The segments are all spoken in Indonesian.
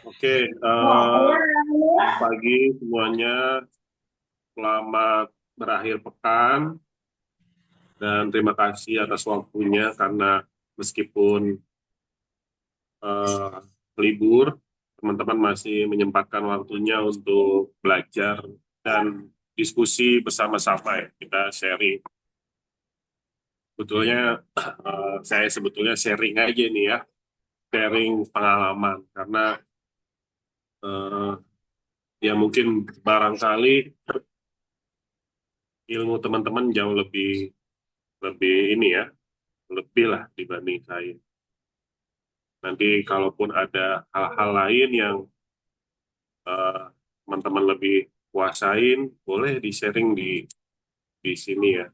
Oke, selamat pagi semuanya. Selamat berakhir pekan dan terima kasih atas waktunya karena meskipun eh, libur, teman-teman masih menyempatkan waktunya untuk belajar dan diskusi bersama-sama ya. Kita sharing. Sebetulnya saya sebetulnya sharing aja nih ya, sharing pengalaman karena eh, ya mungkin barangkali ilmu teman-teman jauh lebih lebih ini ya, lebih lah dibanding saya. Nanti kalaupun ada hal-hal lain yang eh, teman-teman lebih kuasain, boleh di-sharing di sini ya.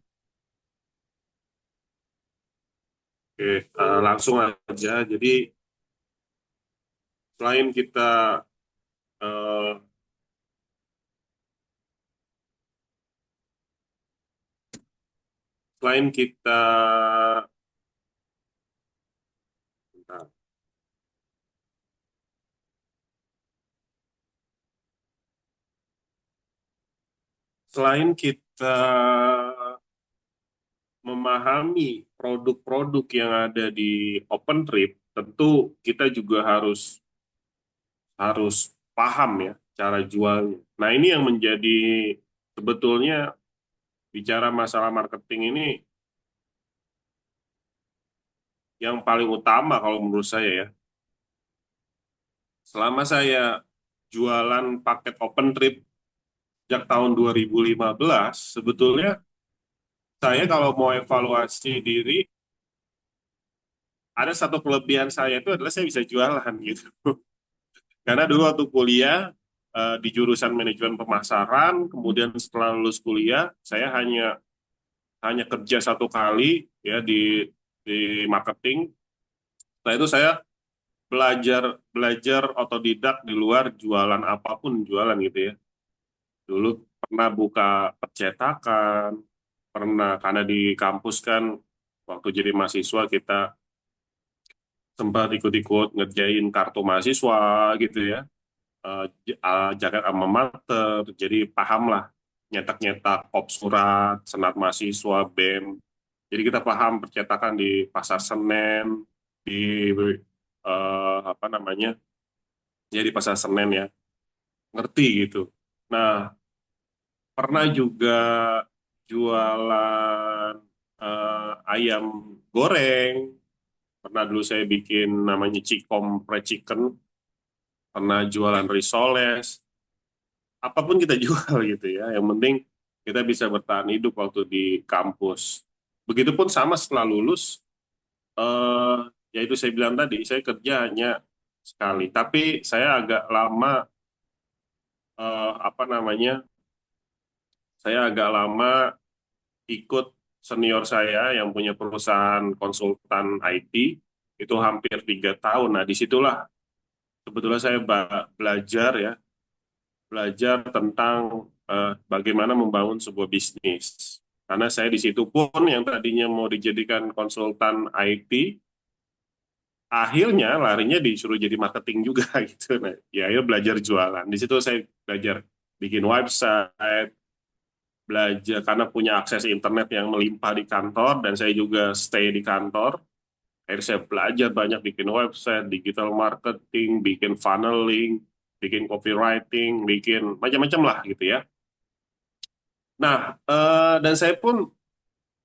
Oke, langsung aja. Jadi selain kita eh, selain kita bentar. Selain kita memahami produk-produk yang ada di OpenTrip, tentu kita juga harus harus paham ya cara jualnya. Nah, ini yang menjadi sebetulnya bicara masalah marketing ini yang paling utama kalau menurut saya ya. Selama saya jualan paket Open Trip sejak tahun 2015, sebetulnya saya kalau mau evaluasi diri, ada satu kelebihan saya itu adalah saya bisa jualan gitu. Karena dulu waktu kuliah di jurusan manajemen pemasaran, kemudian setelah lulus kuliah, saya hanya hanya kerja satu kali ya di marketing. Setelah itu saya belajar belajar otodidak di luar jualan apapun jualan gitu ya. Dulu pernah buka percetakan, pernah karena di kampus kan waktu jadi mahasiswa kita sempat ikut-ikut ngerjain kartu mahasiswa gitu ya, jaket alma mater, jadi paham lah nyetak-nyetak kop surat, senat mahasiswa, BEM. Jadi kita paham percetakan di Pasar Senen, di apa namanya, ya di Pasar Senen ya, ngerti gitu. Nah, pernah juga jualan ayam goreng. Pernah dulu saya bikin namanya Cikom Fried Chicken. Pernah jualan risoles. Apapun kita jual gitu ya. Yang penting kita bisa bertahan hidup waktu di kampus. Begitupun sama setelah lulus, eh, yaitu saya bilang tadi, saya kerja hanya sekali. Tapi saya agak lama, apa namanya, saya agak lama ikut senior saya yang punya perusahaan konsultan IT itu hampir 3 tahun. Nah, disitulah sebetulnya saya belajar ya, belajar tentang bagaimana membangun sebuah bisnis. Karena saya di situ pun yang tadinya mau dijadikan konsultan IT, akhirnya larinya disuruh jadi marketing juga gitu. Nah, ya akhirnya belajar jualan. Di situ saya belajar bikin website, belajar karena punya akses internet yang melimpah di kantor dan saya juga stay di kantor. Akhirnya saya belajar banyak bikin website, digital marketing, bikin funneling, bikin copywriting, bikin macam-macam lah gitu ya. Nah, dan saya pun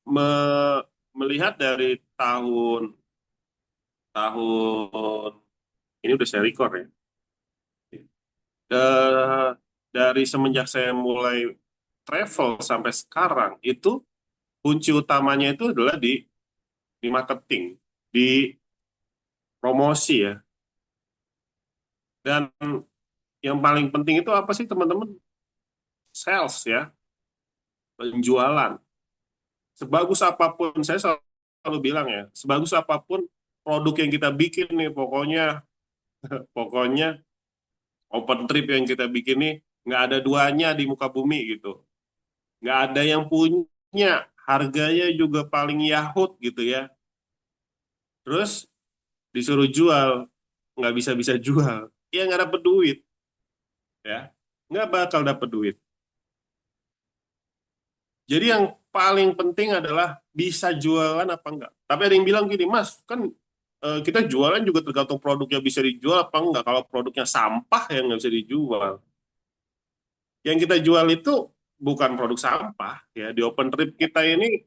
me- melihat dari tahun tahun ini udah saya record ya. Eh, dari semenjak saya mulai travel sampai sekarang itu kunci utamanya itu adalah di marketing, di promosi ya. Dan yang paling penting itu apa sih teman-teman? Sales ya, penjualan. Sebagus apapun, saya selalu bilang ya, sebagus apapun produk yang kita bikin nih, pokoknya pokoknya open trip yang kita bikin nih, nggak ada duanya di muka bumi gitu. Nggak ada yang punya, harganya juga paling yahut gitu ya. terus disuruh jual, nggak bisa-bisa jual, ya nggak dapet duit, ya nggak bakal dapet duit. Jadi yang paling penting adalah bisa jualan apa enggak. Tapi ada yang bilang gini, Mas, kan kita jualan juga tergantung produknya bisa dijual apa enggak. Kalau produknya sampah yang nggak bisa dijual. Yang kita jual itu bukan produk sampah, ya. Di open trip kita ini,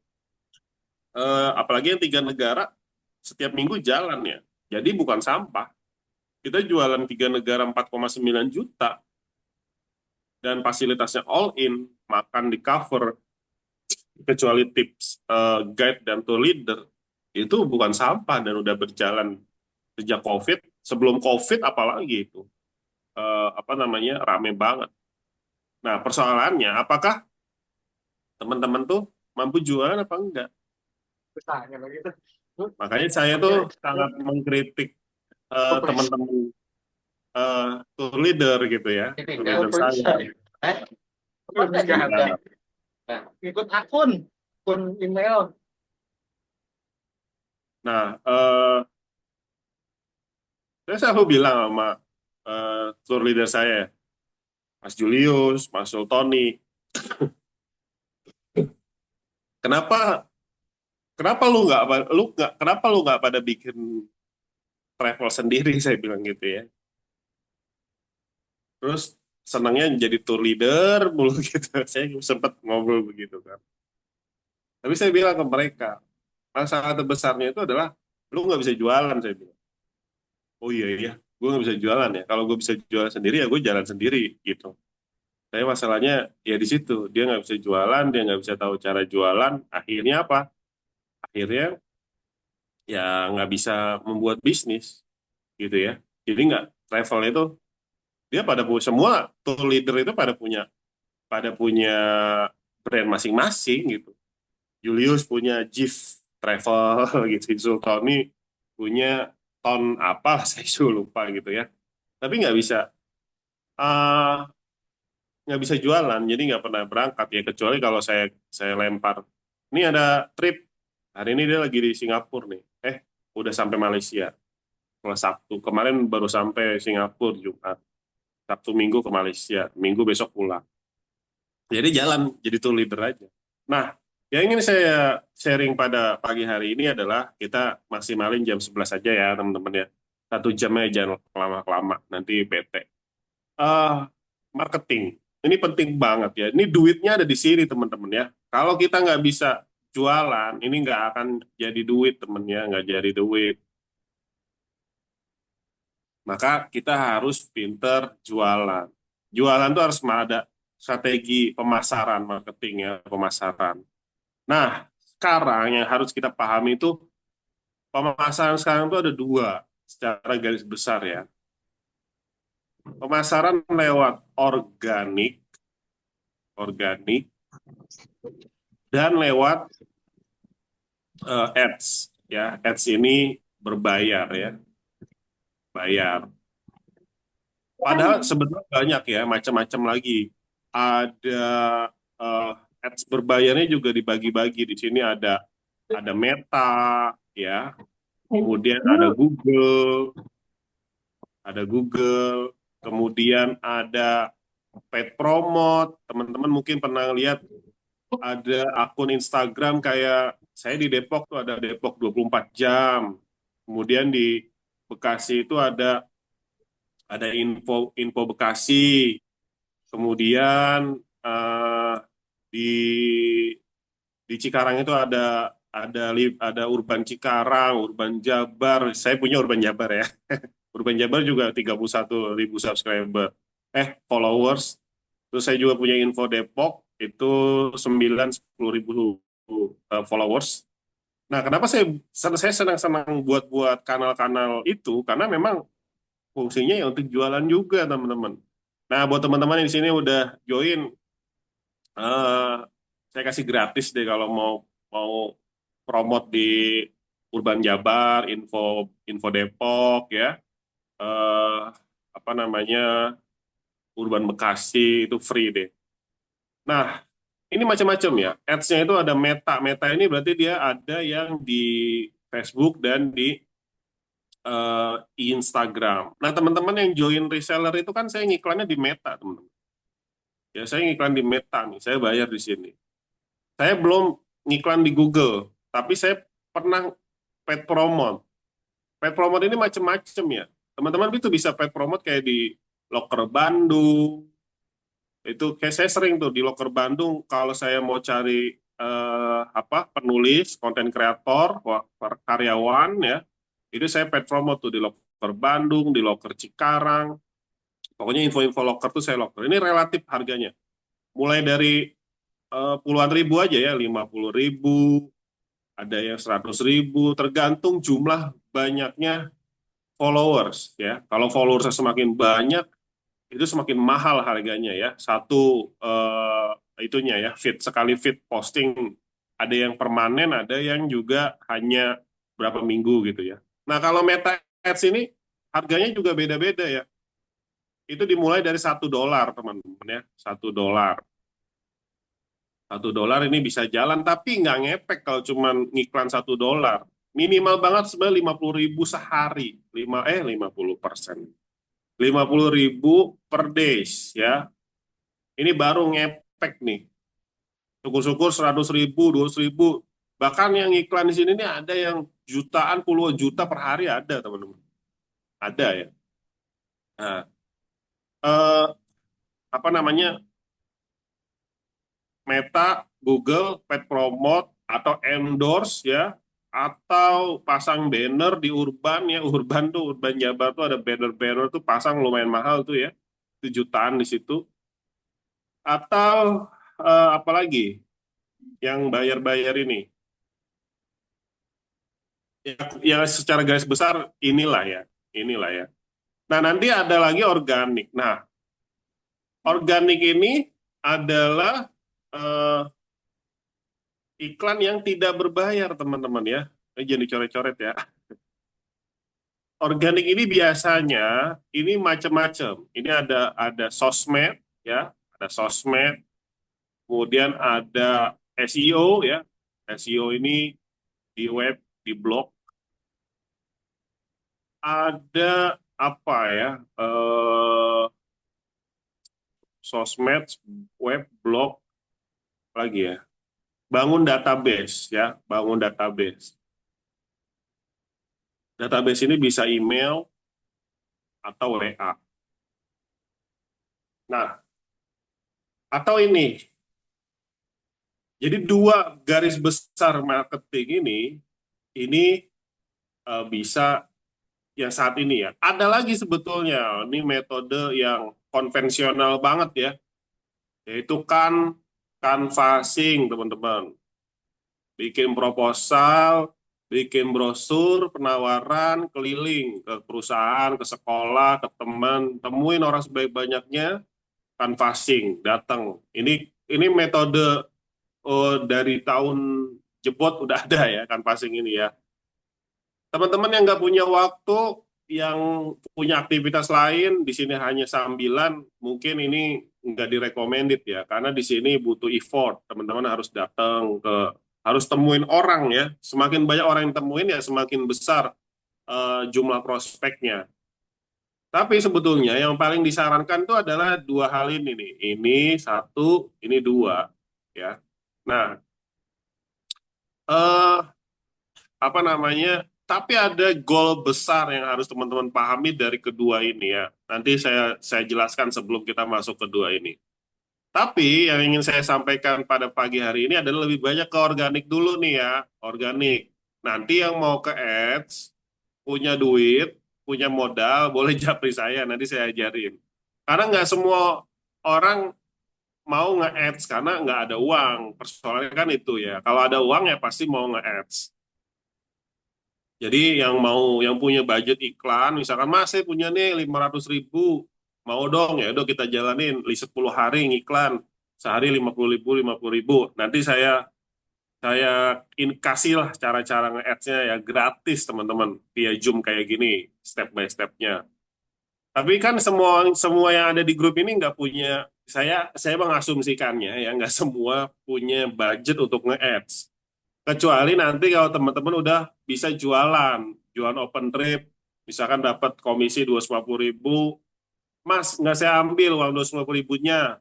apalagi yang 3 negara, setiap minggu jalan ya. Jadi bukan sampah. Kita jualan 3 negara 4,9 juta dan fasilitasnya all in, makan di cover, kecuali tips guide dan tour leader itu bukan sampah dan udah berjalan sejak COVID. Sebelum COVID apalagi itu apa namanya rame banget. Nah persoalannya apakah teman-teman tuh mampu jualan apa enggak? Bertanya lagi tuh. Makanya saya tuh sangat mengkritik teman-teman tour leader gitu ya, tour Tinggal leader saya. pulsa. Eh, nggak ada. Iya. Nah, ikut akun email. Nah, saya selalu bilang sama tour leader saya, Mas Julius, Mas Sultoni, kenapa kenapa lu nggak pada bikin travel sendiri, saya bilang gitu ya. Terus senangnya jadi tour leader mulu gitu. Saya sempat ngobrol begitu kan. Tapi saya bilang ke mereka, masalah terbesarnya itu adalah lu nggak bisa jualan, saya bilang. Oh iya iya, gue nggak bisa jualan ya. Kalau gue bisa jualan sendiri ya gue jalan sendiri gitu. Tapi masalahnya ya di situ dia nggak bisa jualan, dia nggak bisa tahu cara jualan. Akhirnya apa? Akhirnya ya nggak bisa membuat bisnis gitu ya. Jadi nggak travel itu dia pada punya semua tour leader itu pada punya brand masing-masing gitu. Julius punya Jif Travel gitu, Sultani punya ton apa saya lupa gitu ya. Tapi uh, nggak bisa jualan, jadi nggak pernah berangkat ya kecuali kalau saya lempar. Ini ada trip hari ini dia lagi di Singapura nih. Udah sampai Malaysia. Kalau Sabtu kemarin baru sampai Singapura Jumat. Sabtu Minggu ke Malaysia, Minggu besok pulang. Jadi jalan, jadi tour leader aja. Nah, yang ingin saya sharing pada pagi hari ini adalah kita maksimalin jam 11 aja ya teman-teman ya. 1 jam aja jangan lama-lama, nanti PT. Marketing, ini penting banget ya. Ini duitnya ada di sini teman-teman ya. Kalau kita nggak bisa jualan, ini nggak akan jadi duit temen ya, nggak jadi duit. Maka kita harus pinter jualan. Jualan tuh harus ada strategi pemasaran, marketing ya, pemasaran. Nah, sekarang yang harus kita pahami itu pemasaran sekarang itu ada dua secara garis besar ya. Pemasaran lewat organik, organik dan lewat ads ya. Ads ini berbayar ya, bayar. Padahal sebenarnya banyak ya, macam-macam lagi. Ada eh, ads berbayarnya juga dibagi-bagi. Di sini ada Meta ya, kemudian ada Google, kemudian ada paid promote. Teman-teman mungkin pernah lihat ada akun Instagram kayak saya di Depok tuh ada Depok 24 jam. Kemudian di Bekasi itu ada info info Bekasi. Kemudian di di Cikarang itu ada Urban Cikarang, Urban Jabar. Saya punya Urban Jabar ya. Urban Jabar juga 31.000 subscriber. Followers. Terus saya juga punya Info Depok itu 9-10 ribu followers. Nah, kenapa saya senang-senang buat kanal-kanal itu karena memang fungsinya ya untuk jualan juga, teman-teman. Nah, buat teman-teman yang di sini udah join, eh, saya kasih gratis deh kalau mau mau promote di Urban Jabar, Info Info Depok ya, eh, apa namanya Urban Bekasi itu free deh. Nah, ini macam-macam ya. Ads-nya itu ada Meta. Meta ini berarti dia ada yang di Facebook dan di Instagram. Nah, teman-teman yang join reseller itu kan saya ngiklannya di Meta, teman-teman. Ya, saya ngiklan di Meta nih, saya bayar di sini. Saya belum ngiklan di Google, tapi saya pernah paid promote. Paid promote ini macam-macam ya. Teman-teman itu bisa paid promote kayak di Loker Bandung. Itu kayak saya sering tuh di Loker Bandung kalau saya mau cari penulis, konten kreator, karyawan ya. Itu saya paid promote tuh di Loker Bandung, di Loker Cikarang. Pokoknya info-info loker tuh saya loker. Ini relatif harganya. Mulai dari puluhan ribu aja ya, 50.000, ada yang 100.000, tergantung jumlah banyaknya followers ya. Kalau followersnya semakin banyak, itu semakin mahal harganya ya. Satu itunya ya, sekali feed posting, ada yang permanen, ada yang juga hanya berapa minggu gitu ya. Nah kalau Meta Ads ini harganya juga beda-beda ya. Itu dimulai dari $1 teman-teman ya, $1. $1 ini bisa jalan, tapi nggak ngepek kalau cuma ngiklan $1. Minimal banget sebenarnya 50.000 sehari, 50%. 50.000 per days ya. Ini baru ngepek nih. Syukur-syukur 100.000, 200.000. Bahkan yang iklan di sini nih ada yang jutaan, puluhan juta per hari ada teman-teman. Ada ya. Nah, eh, apa namanya? Meta, Google, paid promote atau endorse ya, atau pasang banner di Urban ya. Urban tuh, Urban Jabar tuh ada banner-banner tuh pasang lumayan mahal tuh ya, 7 jutaan di situ. Atau apalagi yang bayar-bayar ini, ya, ya secara garis besar inilah ya. Nah nanti ada lagi organik. Nah organik ini adalah eh, iklan yang tidak berbayar teman-teman ya. Jangan dicoret-coret ya. Organik ini biasanya ini macam-macam. Ini ada sosmed ya, ada sosmed, kemudian ada SEO ya. SEO ini di web, di blog, ada apa ya? Sosmed, web, blog lagi ya. Bangun database ya, bangun database. Database ini bisa email atau WA. Nah, atau ini. Jadi dua garis besar marketing ini bisa yang saat ini ya. Ada lagi sebetulnya, ini metode yang konvensional banget ya, yaitu canvassing teman-teman. Bikin proposal, bikin brosur, penawaran, keliling ke perusahaan, ke sekolah, ke teman, temuin orang sebanyak-banyaknya, canvassing, datang. Ini metode dari tahun jebot udah ada ya canvassing ini ya. Teman-teman yang nggak punya waktu, yang punya aktivitas lain, di sini hanya sambilan, mungkin ini nggak direkomended ya, karena di sini butuh effort. Teman-teman harus datang harus temuin orang ya. Semakin banyak orang yang temuin ya, semakin besar jumlah prospeknya. Tapi sebetulnya yang paling disarankan itu adalah dua hal ini nih. Ini satu, ini dua ya. Nah, eh, apa namanya? Tapi ada goal besar yang harus teman-teman pahami dari kedua ini ya. Nanti saya jelaskan sebelum kita masuk kedua ini. Tapi yang ingin saya sampaikan pada pagi hari ini adalah lebih banyak ke organik dulu nih ya, organik. Nanti yang mau ke ads, punya duit, punya modal, boleh japri saya, nanti saya ajarin. Karena nggak semua orang mau nge-ads karena nggak ada uang. Persoalannya kan itu ya. Kalau ada uang ya pasti mau nge-ads. Jadi yang punya budget iklan, misalkan Mas saya punya nih 500.000, mau dong ya udah kita jalanin 10 hari ngiklan, sehari 50.000, 50.000. Nanti saya kasih lah cara-cara nge-ads-nya ya gratis teman-teman via Zoom kayak gini, step by step-nya. Tapi kan semua semua yang ada di grup ini nggak punya, saya mengasumsikannya ya nggak semua punya budget untuk nge-ads. Kecuali nanti kalau teman-teman udah bisa jualan open trip, Misalkan dapat komisi 250.000, Mas, nggak saya ambil uang 250.000-nya.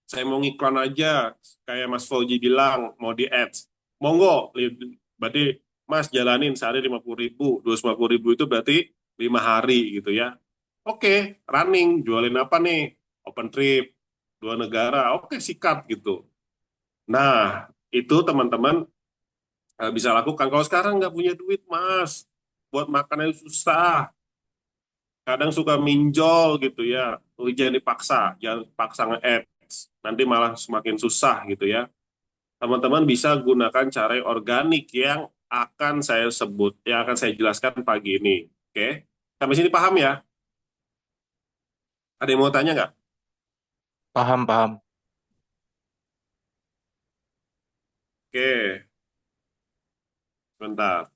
Saya mau ngiklan aja, kayak Mas Fauji bilang, mau di ads. Monggo, berarti Mas jalanin sehari 50.000, 250.000 itu berarti 5 hari gitu ya. Oke, running, jualin apa nih? Open trip, 2 negara, oke sikat gitu. Nah, itu teman-teman bisa lakukan. Kalau sekarang nggak punya duit, Mas, buat makannya susah. Kadang suka minjol gitu ya. Jangan dipaksa, jangan paksa nge-ads. Nanti malah semakin susah gitu ya. Teman-teman bisa gunakan cara organik yang akan saya sebut, yang akan saya jelaskan pagi ini. Oke? Sampai sini paham ya? Ada yang mau tanya nggak? Paham, paham. Oke, bentar.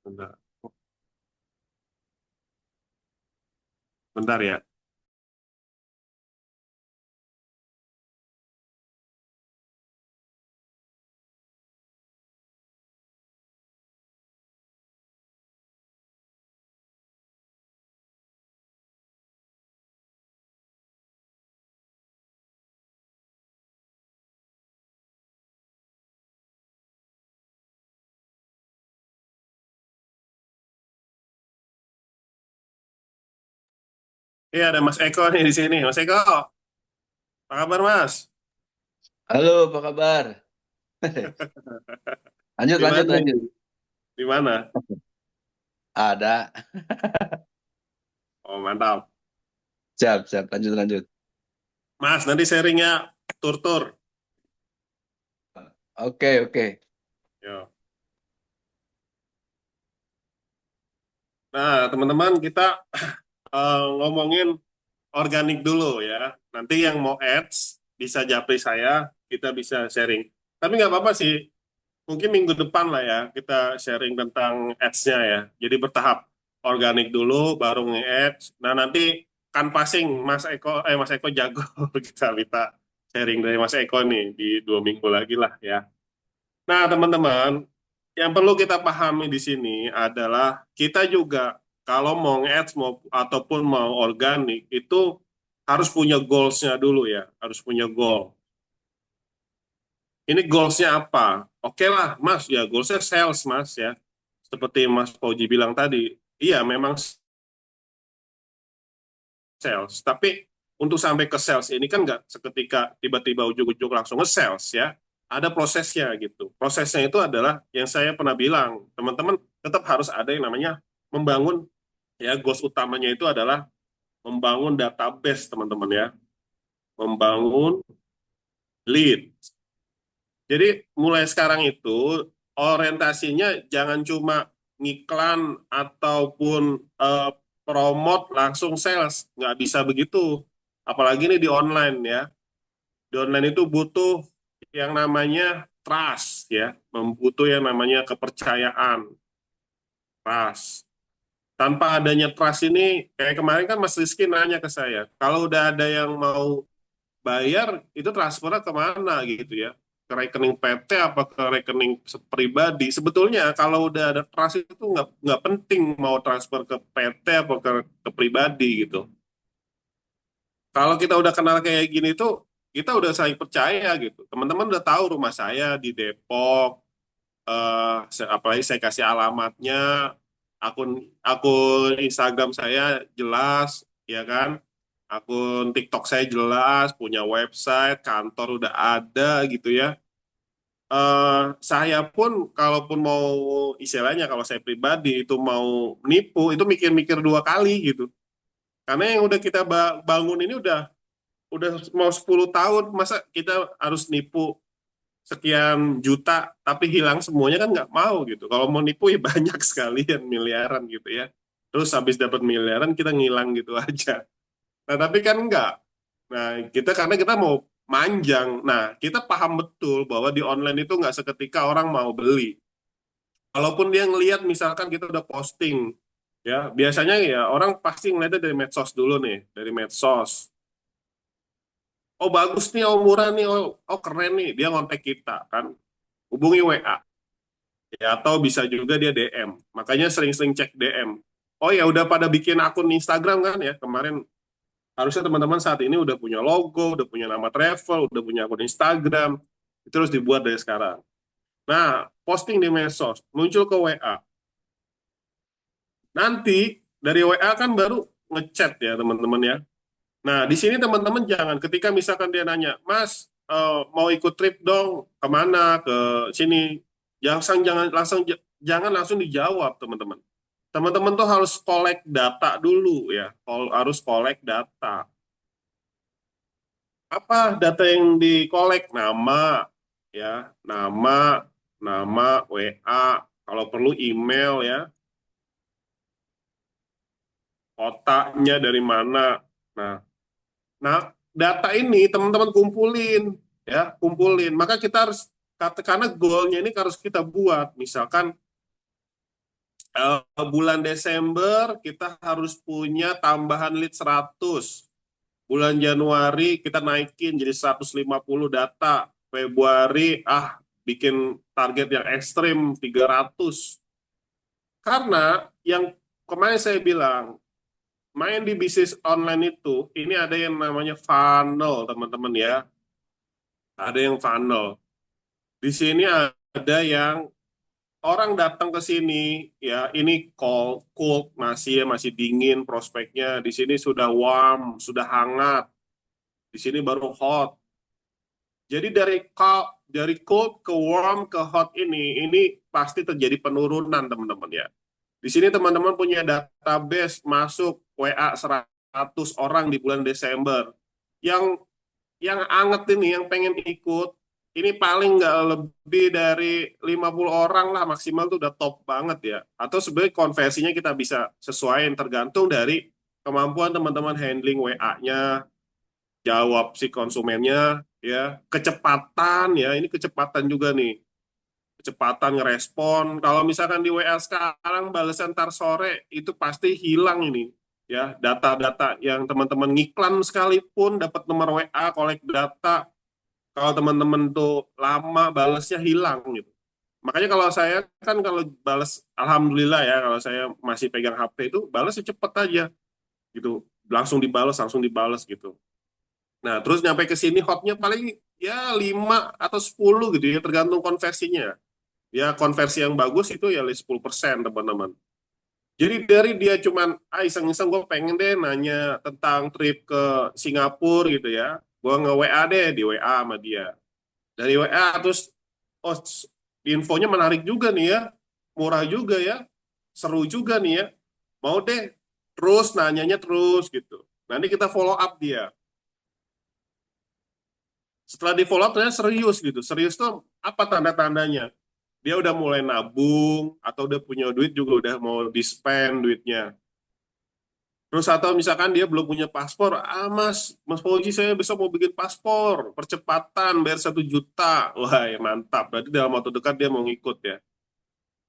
Bentar. Bentar ya. Iya, ada Mas Eko nih di sini. Mas Eko, apa kabar Mas? Halo, apa kabar? Lanjut, Di lanjut, mana lanjut. nih? Di mana? Ada. Oh, mantap. Siap, siap. Lanjut, lanjut. Mas, nanti sharingnya tur-tur. Oke, oke. Yo. Nah, teman-teman, kita ngomongin organik dulu ya. Nanti yang mau ads bisa japri saya, kita bisa sharing. Tapi nggak apa-apa sih, mungkin minggu depan lah ya kita sharing tentang ads-nya ya. Jadi bertahap, organik dulu, baru nge-ads. Nah nanti kan passing Mas Eko jago kita minta sharing dari Mas Eko nih di 2 minggu lagi lah ya. Nah teman-teman, yang perlu kita pahami di sini adalah kita juga kalau mau nge-ads mau ataupun mau organik itu harus punya goals-nya dulu ya, harus punya goal. Ini goals-nya apa? Oke lah, Mas, ya goals-nya sales, Mas ya. Seperti Mas Fauji bilang tadi, iya memang sales, tapi untuk sampai ke sales ini kan nggak seketika tiba-tiba ujung-ujung langsung nge-sales ya. Ada prosesnya gitu. Prosesnya itu adalah yang saya pernah bilang, teman-teman tetap harus ada yang namanya membangun ya goals utamanya itu adalah membangun database teman-teman ya, membangun lead. Jadi mulai sekarang itu orientasinya jangan cuma ngiklan ataupun promote langsung sales, nggak bisa begitu. Apalagi ini di online ya. Di online itu butuh yang namanya trust ya, butuh yang namanya kepercayaan, trust. Tanpa adanya trust ini, kayak kemarin kan Mas Rizky nanya ke saya, kalau udah ada yang mau bayar itu transfernya kemana gitu ya, ke rekening PT apa ke rekening pribadi. Sebetulnya kalau udah ada trust itu nggak penting mau transfer ke PT apa ke pribadi gitu. Kalau kita udah kenal kayak gini tuh kita udah saling percaya gitu. Teman-teman udah tahu rumah saya di Depok, apalagi saya kasih alamatnya, akun akun Instagram saya jelas ya kan, akun TikTok saya jelas, punya website, kantor udah ada gitu ya. Saya pun kalaupun mau istilahnya kalau saya pribadi itu mau nipu itu mikir-mikir 2 kali gitu. Karena yang udah kita bangun ini udah mau 10 tahun, masa kita harus nipu sekian juta tapi hilang semuanya kan nggak mau gitu. Kalau mau nipu ya banyak sekali yang miliaran gitu ya. Terus habis dapat miliaran kita ngilang gitu aja. Nah, tapi kan enggak. Nah, kita karena kita mau manjang. Nah, kita paham betul bahwa di online itu nggak seketika orang mau beli. Walaupun dia ngelihat misalkan kita udah posting, ya biasanya ya orang pasti ngeliatnya dari medsos dulu nih, dari medsos. Oh bagus nih, oh murah nih, oh keren nih, dia ngontak kita kan, hubungi WA, ya atau bisa juga dia DM. Makanya sering-sering cek DM. Oh ya udah pada bikin akun Instagram kan ya kemarin. Harusnya teman-teman saat ini udah punya logo, udah punya nama travel, udah punya akun Instagram. Itu harus dibuat dari sekarang. Nah, posting di medsos, muncul ke WA. Nanti dari WA kan baru ngechat ya teman-teman ya. Nah, di sini teman-teman jangan ketika misalkan dia nanya, Mas, mau ikut trip dong, kemana, ke sini. Jangan langsung dijawab teman-teman. Teman-teman tuh harus collect data dulu ya, harus collect data. Apa data yang dikolek? Nama, ya, nama, nama, WA, kalau perlu email ya, kotaknya dari mana. Nah, nah data ini teman-teman kumpulin, ya, kumpulin. Maka kita harus karena goalnya ini harus kita buat. Misalkan bulan Desember kita harus punya tambahan lead 100. Bulan Januari kita naikin jadi 150 data. Februari bikin target yang ekstrim 300. Karena yang kemarin saya bilang, main di bisnis online itu, ini ada yang namanya funnel, teman-teman ya. Ada yang funnel. Di sini ada yang orang datang ke sini, ya ini cold, masih dingin prospeknya. Di sini sudah warm, sudah hangat. Di sini baru hot. Jadi dari cold ke warm ke hot ini pasti terjadi penurunan teman-teman ya. Di sini teman-teman punya database masuk WA 100 orang di bulan Desember. Yang anget ini, yang pengen ikut, ini paling nggak lebih dari 50 orang lah maksimal tuh udah top banget ya. Atau sebenarnya konversinya kita bisa sesuaiin tergantung dari kemampuan teman-teman handling WA-nya, jawab si konsumennya, ya, kecepatan ya, ini kecepatan juga nih, kecepatan ngerespon. Kalau misalkan di WA sekarang balasan ntar sore itu pasti hilang ini, ya, data-data yang teman-teman ngiklan sekalipun dapat nomor WA, kolek data, kalau teman-teman tuh lama balasnya hilang gitu. Makanya kalau saya kan kalau balas, alhamdulillah ya, kalau saya masih pegang HP itu balasnya cepet aja gitu, langsung dibalas gitu. Nah, terus nyampe ke sini hotnya paling ya 5 atau 10 gitu ya, tergantung konversinya. Ya, konversi yang bagus itu ya 10%, teman-teman. Jadi dari dia cuman, iseng-iseng gue pengen deh nanya tentang trip ke Singapura gitu ya. Gue nge-WA deh, di WA sama dia. Dari WA, terus, oh infonya menarik juga nih ya, murah juga ya, seru juga nih ya. Mau deh, terus nanyanya terus gitu. Nanti kita follow up dia. Setelah di follow up ternyata serius gitu. Serius tuh apa tanda-tandanya? Dia udah mulai nabung atau udah punya duit juga udah mau di-spend duitnya. Terus atau misalkan dia belum punya paspor, Mas Fauji saya besok mau bikin paspor, percepatan bayar 1 juta. Wah ya mantap, berarti dalam waktu dekat dia mau ngikut ya.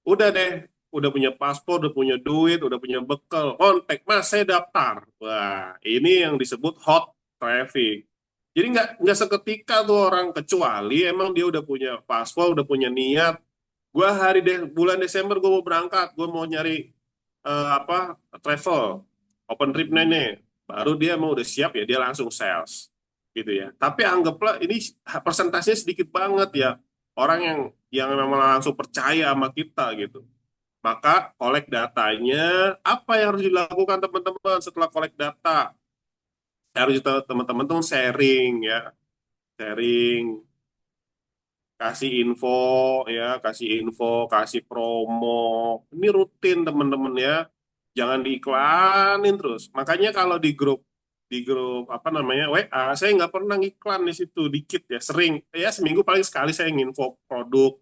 Udah deh, udah punya paspor, udah punya duit, udah punya bekal, kontak, Mas saya daftar. Wah ini yang disebut hot traffic. Jadi nggak seketika tuh orang, kecuali emang dia udah punya paspor, udah punya niat. Gua bulan Desember gue mau berangkat, gue mau nyari travel, open trip nenek. Baru dia mau udah siap ya dia langsung sales gitu ya. Tapi anggaplah ini persentasenya sedikit banget ya orang yang memang langsung percaya sama kita gitu. Maka kolek datanya, apa yang harus dilakukan teman-teman setelah kolek data? Harus teman-teman tuh sharing ya, sharing, kasih info ya, kasih promo. Ini rutin teman-teman ya. Jangan diiklanin terus. Makanya kalau di grup apa namanya WA, saya nggak pernah ngiklan di situ, dikit ya, sering ya seminggu paling sekali saya nginfo produk.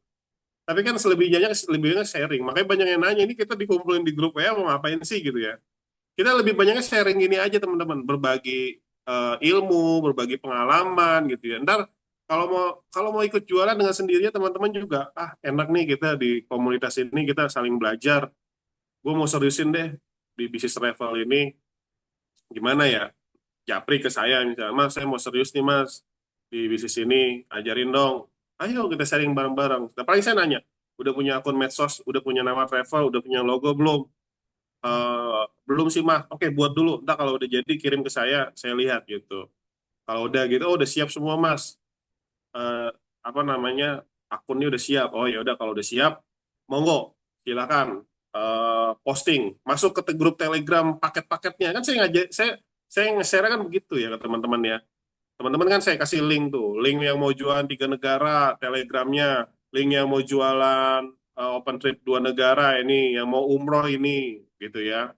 Tapi kan selebihnya sharing. Makanya banyak yang nanya ini kita dikumpulin di grup WA mau ngapain sih gitu ya. Kita lebih banyaknya sharing gini aja teman-teman, berbagi ilmu, berbagi pengalaman gitu ya. Ntar Kalau mau ikut jualan dengan sendirinya teman-teman juga, enak nih kita di komunitas ini kita saling belajar. Gue mau seriusin deh di bisnis travel ini, gimana ya? Japri ke saya misalnya, Mas saya mau serius nih Mas di bisnis ini, ajarin dong. Ayo kita sharing bareng-bareng. Nah, paling saya nanya, udah punya akun medsos, udah punya nama travel, udah punya logo belum? Belum sih Mas. Oke, buat dulu. Entah kalau udah jadi kirim ke saya lihat gitu. Kalau udah gitu, oh udah siap semua Mas. Eh, apa namanya? Akunnya udah siap. Oh ya udah kalau udah siap, monggo silakan posting, masuk ke grup Telegram paket-paketnya. Kan saya nge-share kan begitu ya ke teman-teman ya. Teman-teman kan saya kasih link tuh, link yang mau jualan 3 negara, Telegramnya, link yang mau jualan open trip 2 negara ini, yang mau umroh ini, gitu ya.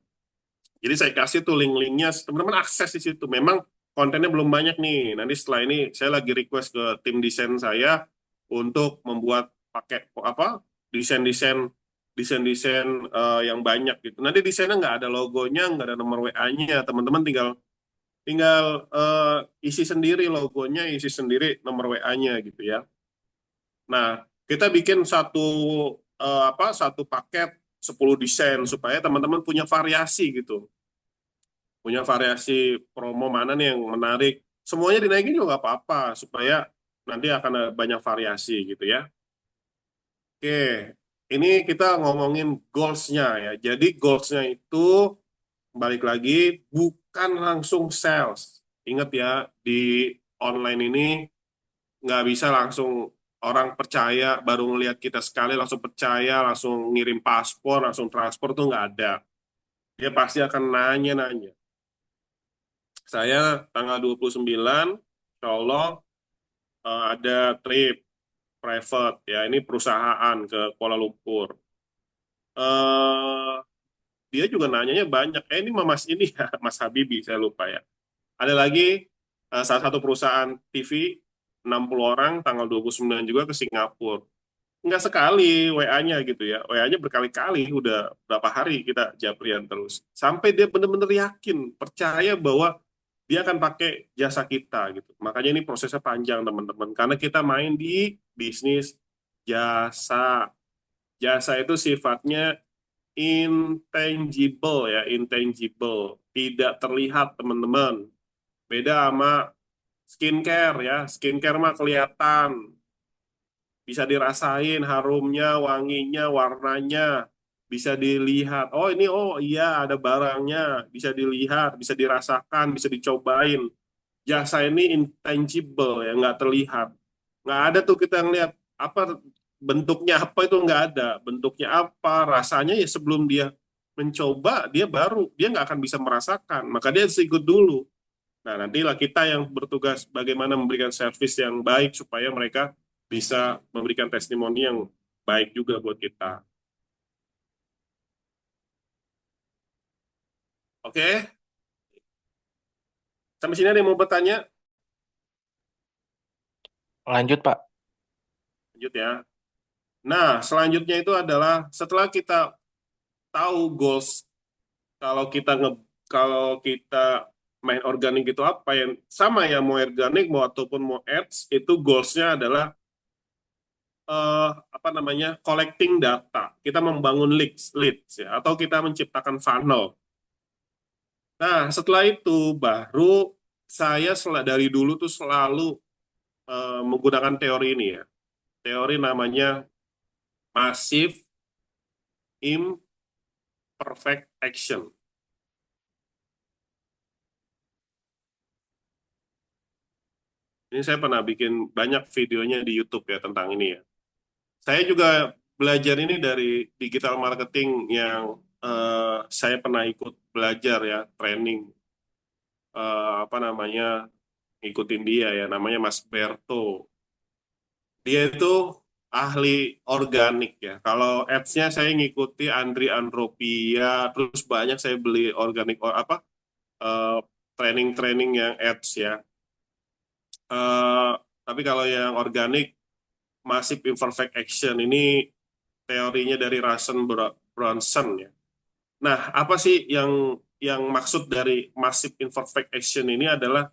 Jadi saya kasih tuh link-linknya, teman-teman akses di situ. Memang kontennya belum banyak nih. Nanti setelah ini saya lagi request ke tim desain saya untuk membuat pakai apa desain-desain desain-desain yang banyak gitu. Nanti desainnya nggak ada logonya, nggak ada nomor WA-nya. Teman-teman tinggal tinggal isi sendiri logonya, isi sendiri nomor WA-nya gitu ya. Nah, kita bikin satu paket 10 desain supaya teman-teman punya variasi gitu. Punya variasi promo mana nih yang menarik. Semuanya dinaikin juga nggak apa-apa supaya nanti akan ada banyak variasi gitu ya. Oke, ini kita ngomongin goals-nya ya. Jadi goals-nya itu balik lagi bukan langsung sales. Ingat ya, di online ini nggak bisa langsung orang percaya baru ngelihat kita sekali langsung percaya, langsung ngirim paspor, langsung transfer tuh nggak ada. Dia pasti akan nanya-nanya. Saya tanggal 29, insya Allah ada trip private ya, ini perusahaan ke Kuala Lumpur. Eh dia juga nanyanya banyak. Ini Mas ini ya, Mas Habibi, saya lupa ya. Ada lagi salah satu perusahaan TV 60 orang tanggal 29 juga ke Singapura. Nggak sekali WA-nya gitu ya. WA-nya berkali-kali, udah berapa hari kita japrian terus. Sampai dia benar-benar yakin, percaya bahwa dia akan pakai jasa kita gitu. Makanya ini prosesnya panjang teman-teman. Karena kita main di bisnis jasa. Jasa itu sifatnya intangible ya, intangible. Tidak terlihat teman-teman. Beda sama skincare ya. Skincare mah kelihatan, bisa dirasain harumnya, wanginya, warnanya, bisa dilihat. Oh ini, oh iya ada barangnya, bisa dilihat, bisa dirasakan, bisa dicobain. Jasa ini intangible ya, nggak terlihat. Nggak ada tuh kita ngelihat apa bentuknya apa itu nggak ada. Bentuknya apa, rasanya ya sebelum dia mencoba, dia nggak akan bisa merasakan. Maka dia harus ikut dulu. Nah, nantilah kita yang bertugas bagaimana memberikan servis yang baik supaya mereka bisa memberikan testimoni yang baik juga buat kita. Oke, sampai sini ada yang mau bertanya? Lanjut, Pak. Lanjut ya. Nah, selanjutnya itu adalah setelah kita tahu goals, kalau kita kalau kita main organik itu apa yang sama ya, mau organik mau ataupun mau ads, itu goalsnya adalah apa namanya, collecting data. Kita membangun leads ya, atau kita menciptakan funnel. Nah, setelah itu baru saya dari dulu tuh selalu menggunakan teori ini ya. Teori namanya Massive Imperfect Action. Ini saya pernah bikin banyak videonya di YouTube ya tentang ini ya. Saya juga belajar ini dari digital marketing yang saya pernah ikut belajar ya, training apa namanya, ngikutin dia ya, namanya Mas Berto. Dia itu ahli organik ya. Kalau ads-nya saya ngikuti Andri Andropia, terus banyak saya beli organik apa eh, training-training yang ads ya. Eh, tapi kalau yang organik, Massive Imperfect Action ini teorinya dari Russell Brunson ya. Nah, apa sih yang maksud dari Massive Imperfect Action ini adalah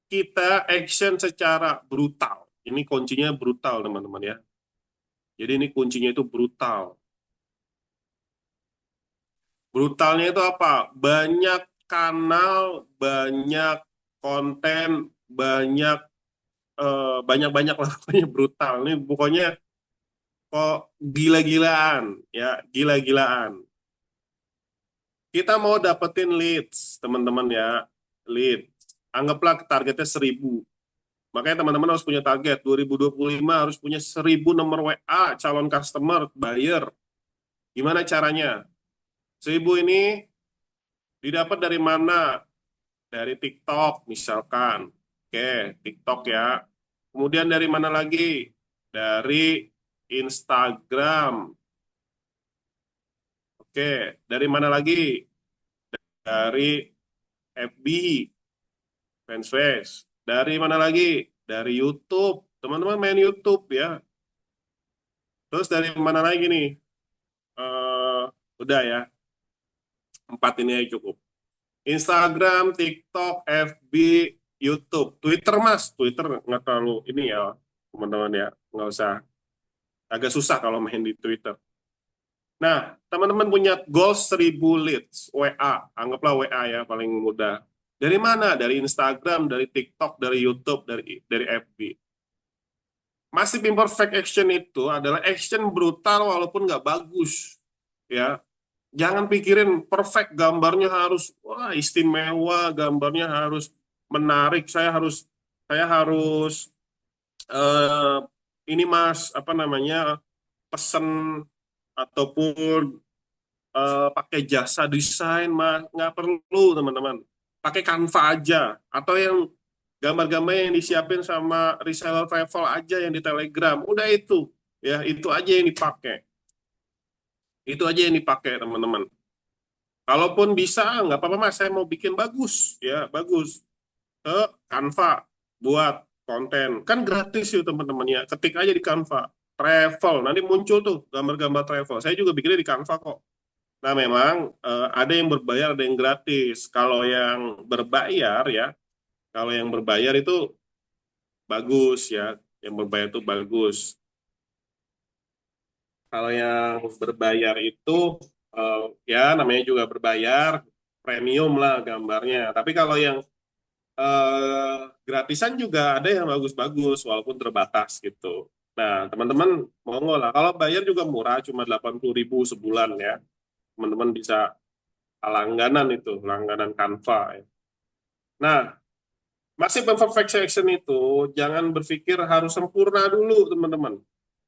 kita action secara brutal. Ini kuncinya brutal, teman-teman ya. Jadi ini kuncinya itu brutal. Brutalnya itu apa? Banyak kanal, banyak konten, banyak banyak-banyak lah pokoknya brutal. Ini pokoknya kok gila-gilaan ya, gila-gilaan. Kita mau dapetin leads, teman-teman ya, lead. Anggaplah targetnya 1.000. Makanya teman-teman harus punya target 2025 harus punya 1.000 nomor WA calon customer buyer. Gimana caranya? 1.000 ini didapat dari mana? Dari TikTok misalkan. Oke, TikTok ya. Kemudian dari mana lagi? Dari Instagram. Oke, dari mana lagi? Dari FB, fanpage. Dari mana lagi? Dari YouTube. Teman-teman main YouTube ya. Terus dari mana lagi nih? Eh, udah ya, 4 ini aja cukup. Instagram, TikTok, FB, YouTube, Twitter mas, Twitter nggak terlalu ini ya teman-teman ya, nggak usah, agak susah kalau main di Twitter. Nah, teman-teman punya goal 1.000 leads, WA, anggaplah WA ya paling mudah. Dari mana? Dari Instagram, dari TikTok, dari YouTube, dari FB. Massive imperfect action itu adalah action brutal walaupun nggak bagus, ya. Jangan pikirin perfect, gambarnya harus wah istimewa, gambarnya harus menarik. Saya harus eh, ini mas apa namanya pesen ataupun pakai jasa desain mas, nggak perlu teman-teman. Pakai Canva aja atau yang gambar-gambar yang disiapin sama reseller travel aja yang di Telegram. Udah itu ya, itu aja yang dipakai. Itu aja yang dipakai teman-teman. Kalaupun bisa, nggak apa-apa mas, saya mau bikin bagus, ya bagus. Ke Canva, buat konten. Kan gratis ya teman-teman ya, ketik aja di Canva. Travel, nanti muncul tuh gambar-gambar travel. Saya juga bikinnya di Canva kok. Nah memang ada yang berbayar, ada yang gratis. Kalau yang berbayar ya, kalau yang berbayar itu bagus ya, yang berbayar itu bagus. Kalau yang berbayar itu ya namanya juga berbayar, premium lah gambarnya. Tapi kalau yang gratisan juga ada yang bagus-bagus walaupun terbatas gitu. Nah, teman-teman monggo lah. Kalau bayar juga murah, cuma 80.000 sebulan ya. Teman-teman bisa langganan itu, langganan Canva ya. Nah, masih perfect action itu jangan berpikir harus sempurna dulu, teman-teman.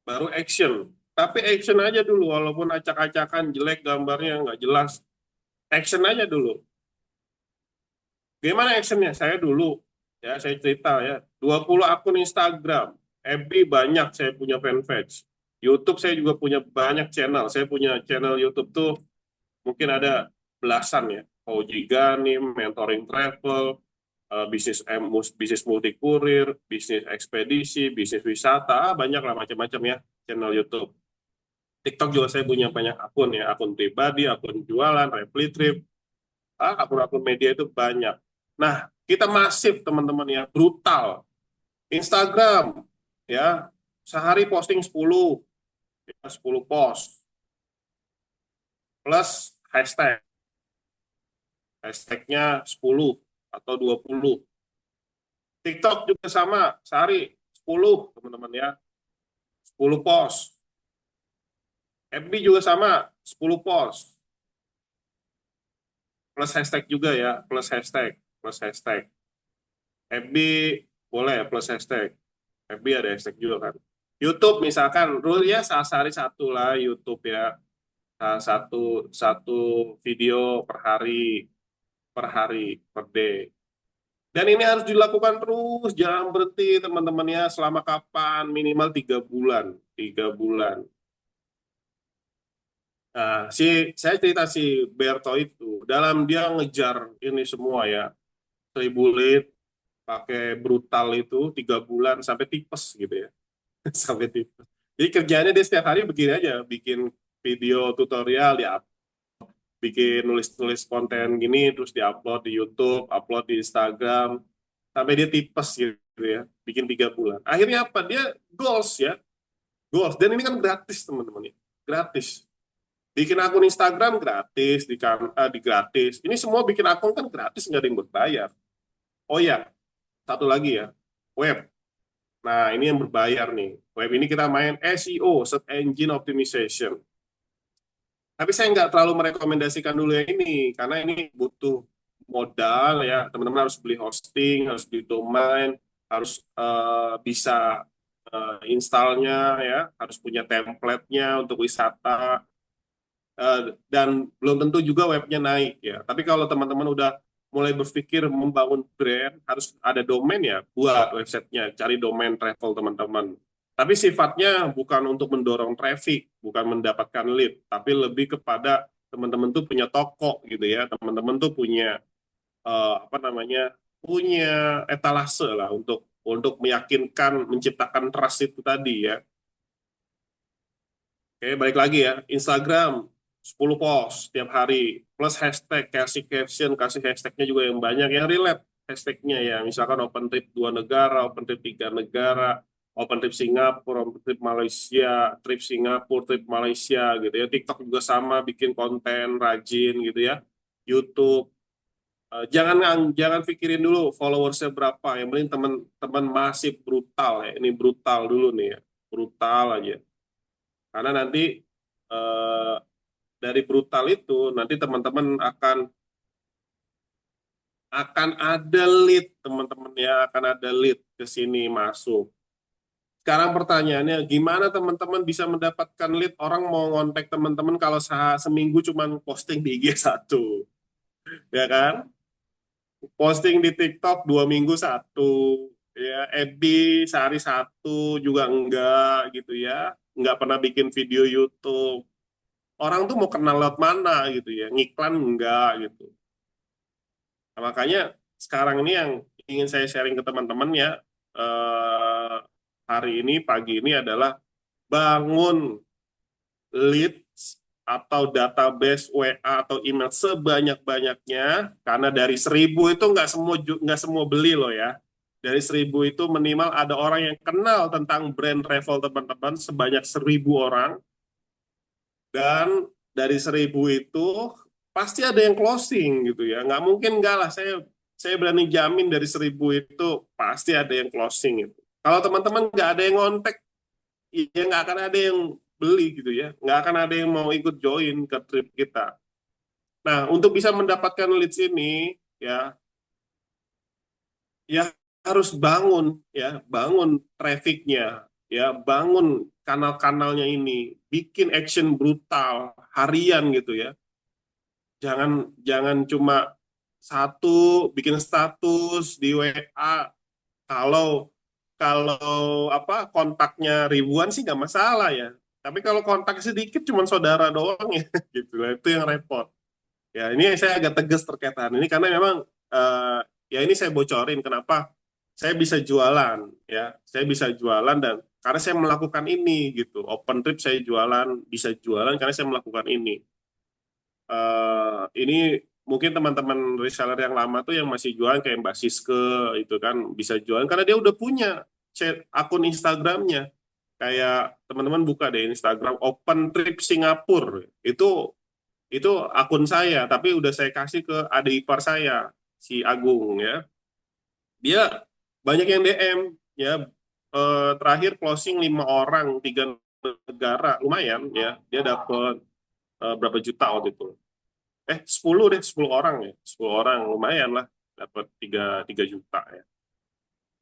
Baru action. Tapi action aja dulu, walaupun acak-acakan jelek gambarnya nggak jelas. Action aja dulu. Gimana actionnya? Saya dulu, ya saya cerita ya, 20 akun Instagram, FB banyak saya punya fanpage. YouTube saya juga punya banyak channel. Saya punya channel YouTube tuh mungkin ada belasan ya. Oji Gani, mentoring travel, bisnis multi kurir, bisnis ekspedisi, bisnis wisata, banyak lah macam-macam ya channel YouTube. TikTok juga saya punya banyak akun ya, akun pribadi, akun jualan, reply trip, akun-akun media itu banyak. Nah, kita masif teman-teman ya, brutal. Instagram ya, sehari posting 10, ya, 10 post plus hashtag. Hashtagnya 10 atau 20. TikTok juga sama, sehari 10 teman-teman ya, 10 post. FB juga sama, 10 post. Plus hashtag juga ya, plus hashtag, plus hashtag. FB boleh plus hashtag. FB ada hashtag juga kan. YouTube misalkan, rule ya sehari satu lah YouTube ya. Satu satu video per day. Dan ini harus dilakukan terus, jangan berhenti teman-teman ya. Selama kapan? Minimal 3 bulan. 3 bulan. Nah, saya cerita si Berto itu, dalam dia ngejar ini semua ya, 1.000 lead, pakai brutal itu 3 bulan sampai tipes gitu ya. Sampai tipes. Jadi kerjanya dia setiap hari begini aja, bikin video tutorial ya, bikin nulis-nulis konten gini, terus diupload di YouTube, upload di Instagram, sampai dia tipes gitu. gitu ya, bikin 3 bulan. Akhirnya apa? Dia goals ya, goals. Dan ini kan gratis teman-teman ya, gratis. Bikin akun Instagram gratis, di gratis. Ini semua bikin akun kan gratis, nggak ada yang berbayar. Oh ya, satu lagi ya, web. Nah, ini yang berbayar nih. Web ini kita main SEO, Search Engine Optimization. Tapi saya nggak terlalu merekomendasikan dulu yang ini, karena ini butuh modal ya. Teman-teman harus beli hosting, harus beli domain, harus bisa installnya ya, harus punya template-nya untuk wisata, dan belum tentu juga webnya naik ya. Tapi kalau teman-teman udah mulai berpikir membangun brand, harus ada domain ya, buat websitenya, cari domain travel teman-teman. Tapi sifatnya bukan untuk mendorong traffic, bukan mendapatkan lead, tapi lebih kepada teman-teman tuh punya toko gitu ya, teman-teman tuh punya apa namanya, punya etalase lah untuk meyakinkan, menciptakan trust itu tadi ya. Oke, balik lagi ya. Instagram 10 post tiap hari plus hashtag, kasih caption, kasih hashtagnya juga yang banyak yang relate hashtagnya ya. Misalkan open trip 2 negara, open trip 3 negara, open trip Singapura, open trip Malaysia, trip Singapura, trip Malaysia gitu ya. TikTok juga sama, bikin konten rajin gitu ya. YouTube. Jangan pikirin dulu followersnya berapa. Yang penting teman-teman masih brutal ya. Ini brutal dulu nih ya. Brutal aja. Karena nanti eh, dari brutal itu nanti teman-teman akan ada lead, teman-teman ya, akan ada lead ke sini masuk. Sekarang pertanyaannya, gimana teman-teman bisa mendapatkan lead? Orang mau ngontak teman-teman kalau seminggu cuma posting di IG satu, ya kan? Posting di TikTok 2 minggu satu, ya, FB sehari satu juga enggak gitu ya, enggak pernah bikin video YouTube. Orang tuh mau kenal lewat mana gitu ya, ngiklan enggak gitu. Nah, makanya sekarang ini yang ingin saya sharing ke teman-teman ya, eh, hari ini, pagi ini adalah bangun leads atau database WA atau email sebanyak-banyaknya, karena dari 1.000 itu nggak semua beli loh ya. Dari 1.000 itu minimal ada orang yang kenal tentang brand travel teman-teman sebanyak 1.000 orang, dan dari 1.000 itu pasti ada yang closing gitu ya. Nggak mungkin nggak lah, saya berani jamin dari 1.000 itu pasti ada yang closing itu. Kalau teman-teman nggak ada yang ngontek, ya nggak akan ada yang beli gitu ya. Nggak akan ada yang mau ikut join ke trip kita. Nah, untuk bisa mendapatkan leads ini, ya harus bangun trafficnya, ya bangun kanal-kanalnya ini, bikin action brutal harian gitu ya. Jangan jangan cuma satu bikin status di WA. Kalau kalau apa, kontaknya ribuan sih nggak masalah ya. Tapi kalau kontak sedikit cuma saudara doang ya gitu lah, itu yang repot. Ya, ini saya agak tegas terkait hal ini karena memang ya ini saya bocorin kenapa saya bisa jualan ya. Saya bisa jualan dan karena saya melakukan ini gitu. Open trip saya jualan, bisa jualan karena saya melakukan ini. Ini mungkin teman-teman reseller yang lama tuh yang masih jualan kayak Mbak Siske itu kan bisa jualan karena dia udah punya akun Instagramnya. Kayak teman-teman buka deh Instagram Open Trip Singapura, itu akun saya tapi udah saya kasih ke adik ipar saya si Agung ya. Dia banyak yang DM ya. Terakhir closing 5 orang 3 negara, lumayan ya, dia dapat berapa juta waktu itu. 10 deh, 10 orang ya. 10 orang lumayan lah, dapat 3 juta ya.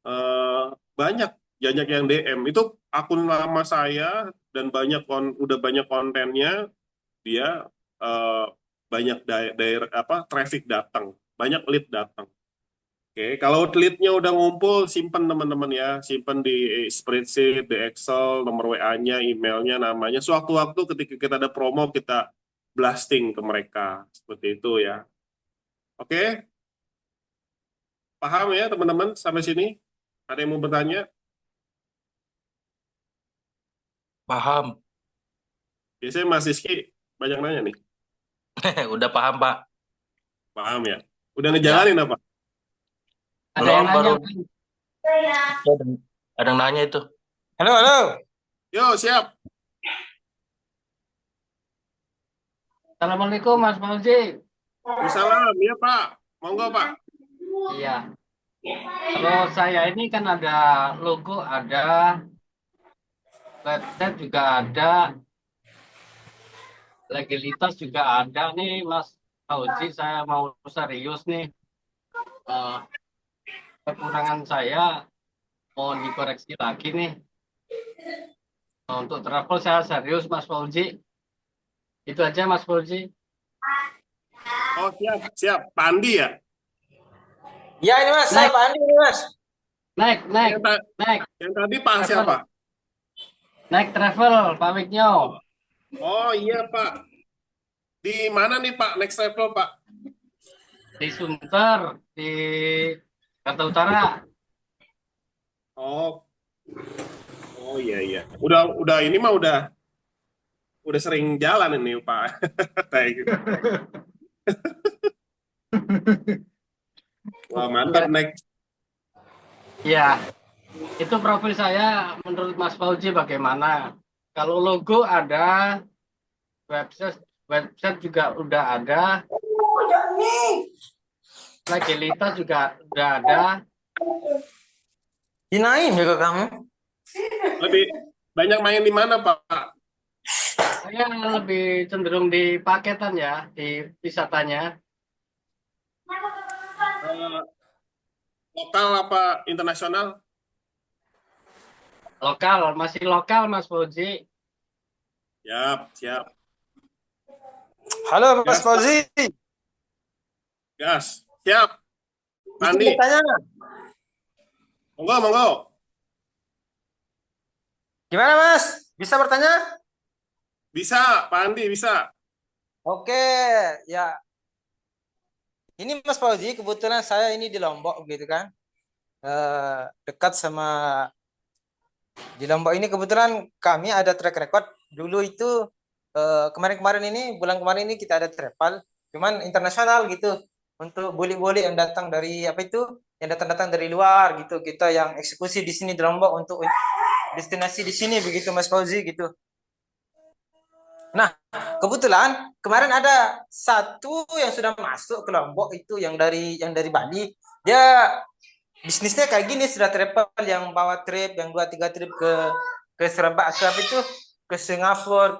Eh, banyak banyak yang DM. Itu akun lama saya dan udah banyak kontennya dia, eh, banyak daerah apa traffic datang, banyak lead datang. Oke, kalau leadnya udah ngumpul, simpen teman-teman ya, simpen di spreadsheet, di Excel, nomor WA-nya, emailnya, namanya. Sewaktu-waktu ketika kita ada promo, kita blasting ke mereka, seperti itu ya. Oke, paham ya teman-teman sampai sini? Ada yang mau bertanya? Paham. Biasanya Mas Rizky banyak nanya nih. Udah paham, Pak. Paham ya? Udah Ya, ngejalanin apa? Ada yang belum baru nanya, Ada yang nanya itu. Halo, halo. Yo, siap. Assalamualaikum Mas Fauzi. Salam, ya Pak. Monggo Pak. Iya. Kalau saya ini kan ada logo, ada website juga ada, legalitas juga ada nih Mas Fauzi. Saya mau serius nih. Eh, Kekurangan saya mau dikoreksi lagi nih. Untuk travel saya serius Mas Fauzi. Itu aja Mas Fauzi. Oh, siap, siap. Pak Andi ya? Ya ini Mas, saya Naik. Pak Andi ini Mas. Naik, Yang, ta- naik. yang tadi Pak Travel. siapa? Naik travel, Pak Wiknyo. Oh iya Pak. Di mana nih Pak next travel Pak? Di Sunter, di Jakarta Utara. Oh, oh iya iya. Udah ini mah udah sering jalan ini Pak. Kayak gitu. Wah mantap next. Ya, itu profil saya menurut Mas Fauzi bagaimana? Kalau logo ada, website juga udah ada, legalitas juga udah ada. Hinain juga kamu. Lebih banyak main di mana Pak? Saya lebih cenderung di paketan ya, di wisatanya. Eh, lokal apa internasional? Lokal, masih lokal Mas Fauzi. Siap, siap. Halo Mas Gas, Pak. Fauzi. Gas. Siap. Bisa Andi. bertanya? Monggo, monggo. Gimana Mas? Bisa bertanya? Bisa, Pak Andi bisa. Oke, ya. Ini Mas Fauzi, kebetulan saya ini di Lombok gitu kan. Dekat sama di Lombok ini kebetulan kami ada track record. Dulu itu kemarin-kemarin ini, bulan kemarin ini kita ada travel, cuman internasional gitu. Untuk bule-bule yang datang dari apa itu? Yang datang-datang dari luar gitu. Kita yang eksekusi di sini di Lombok untuk destinasi di sini begitu Mas Fauzi gitu. Nah, kebetulan kemarin ada satu yang sudah masuk ke Lombok itu yang dari Bali. Dia bisnisnya kayak gini, sudah travel yang bawa trip yang 2-3 trip ke Surabaya, ke apa itu? Ke Singapura,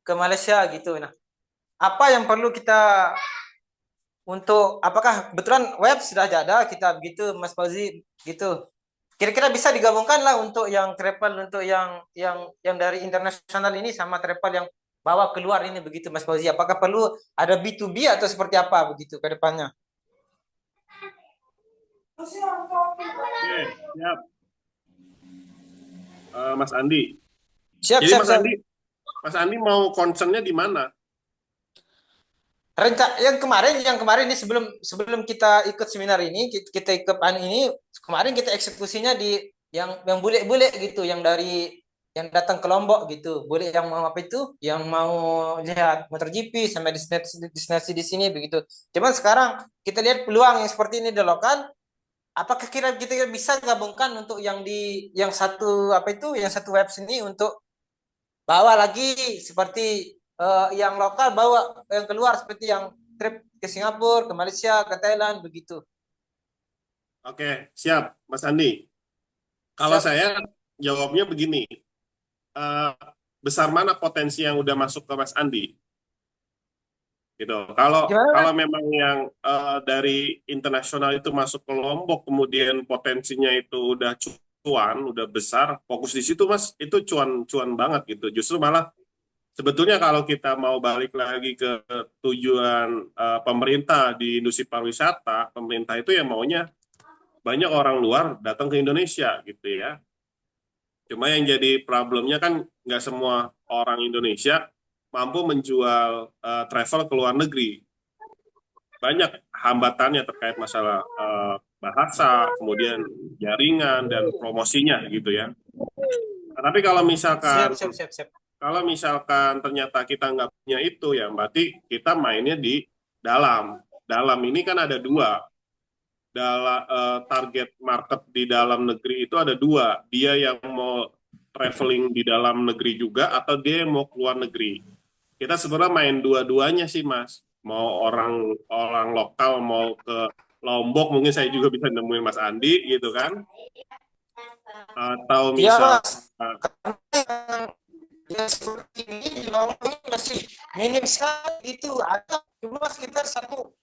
ke Malaysia gitu. Nah, apa yang perlu kita untuk apakah kebetulan web sudah ada kita begitu Mas Fauzi gitu. Kira-kira bisa digabungkan lah untuk yang travel untuk yang dari internasional ini sama travel yang bawa keluar ini begitu Mas Fauzi. Apakah perlu ada B2B atau seperti apa begitu ke depannya? Oke, siap. Mas Andi. Siap, Jadi siap, Mas siap. Andi, Mas Andi mau concernnya di mana? Yang kemarin ini sebelum kita ikut seminar ini, kita ikut ini kemarin kita eksekusinya di yang bule-bule gitu, yang datang ke Lombok gitu, bule yang mau apa itu, yang mau lihat MotoGP sampai destinasi di sini begitu. Cuman sekarang kita lihat peluang yang seperti ini di lokal, apakah kita bisa gabungkan untuk yang satu apa itu, yang satu web sini untuk bawa lagi seperti yang lokal bawa yang keluar seperti yang trip ke Singapura, ke Malaysia, ke Thailand begitu. Oke, siap, Mas Andi. Kalau Siap. saya jawabnya begini, besar mana potensi yang udah masuk ke Mas Andi? Gitu. Kalau Gimana? kalau memang yang dari internasional itu masuk ke Lombok, kemudian potensinya itu udah cuan, udah besar, fokus di situ Mas, itu cuan banget gitu. Justru malah sebetulnya kalau kita mau balik lagi ke tujuan pemerintah di industri pariwisata, pemerintah itu yang maunya banyak orang luar datang ke Indonesia gitu ya. Cuma yang jadi problemnya kan nggak semua orang Indonesia mampu menjual travel ke luar negeri. Banyak hambatannya terkait masalah bahasa, kemudian jaringan dan promosinya gitu ya. Nah, tapi kalau misalkan Siap. kalau misalkan ternyata kita nggak punya itu ya berarti kita mainnya di dalam. Dalam ini kan ada dua. target market di dalam negeri itu ada dua. Dia yang mau traveling di dalam negeri juga atau dia yang mau keluar negeri. Kita sebenarnya main dua-duanya sih, Mas. Mau orang orang lokal mau ke Lombok, mungkin saya juga bisa nemuin Mas Andi gitu kan. Atau Iya misal mas, karena yang seperti ini di Lombok ini masih minim sekali gitu. Ada cuma sekitar satu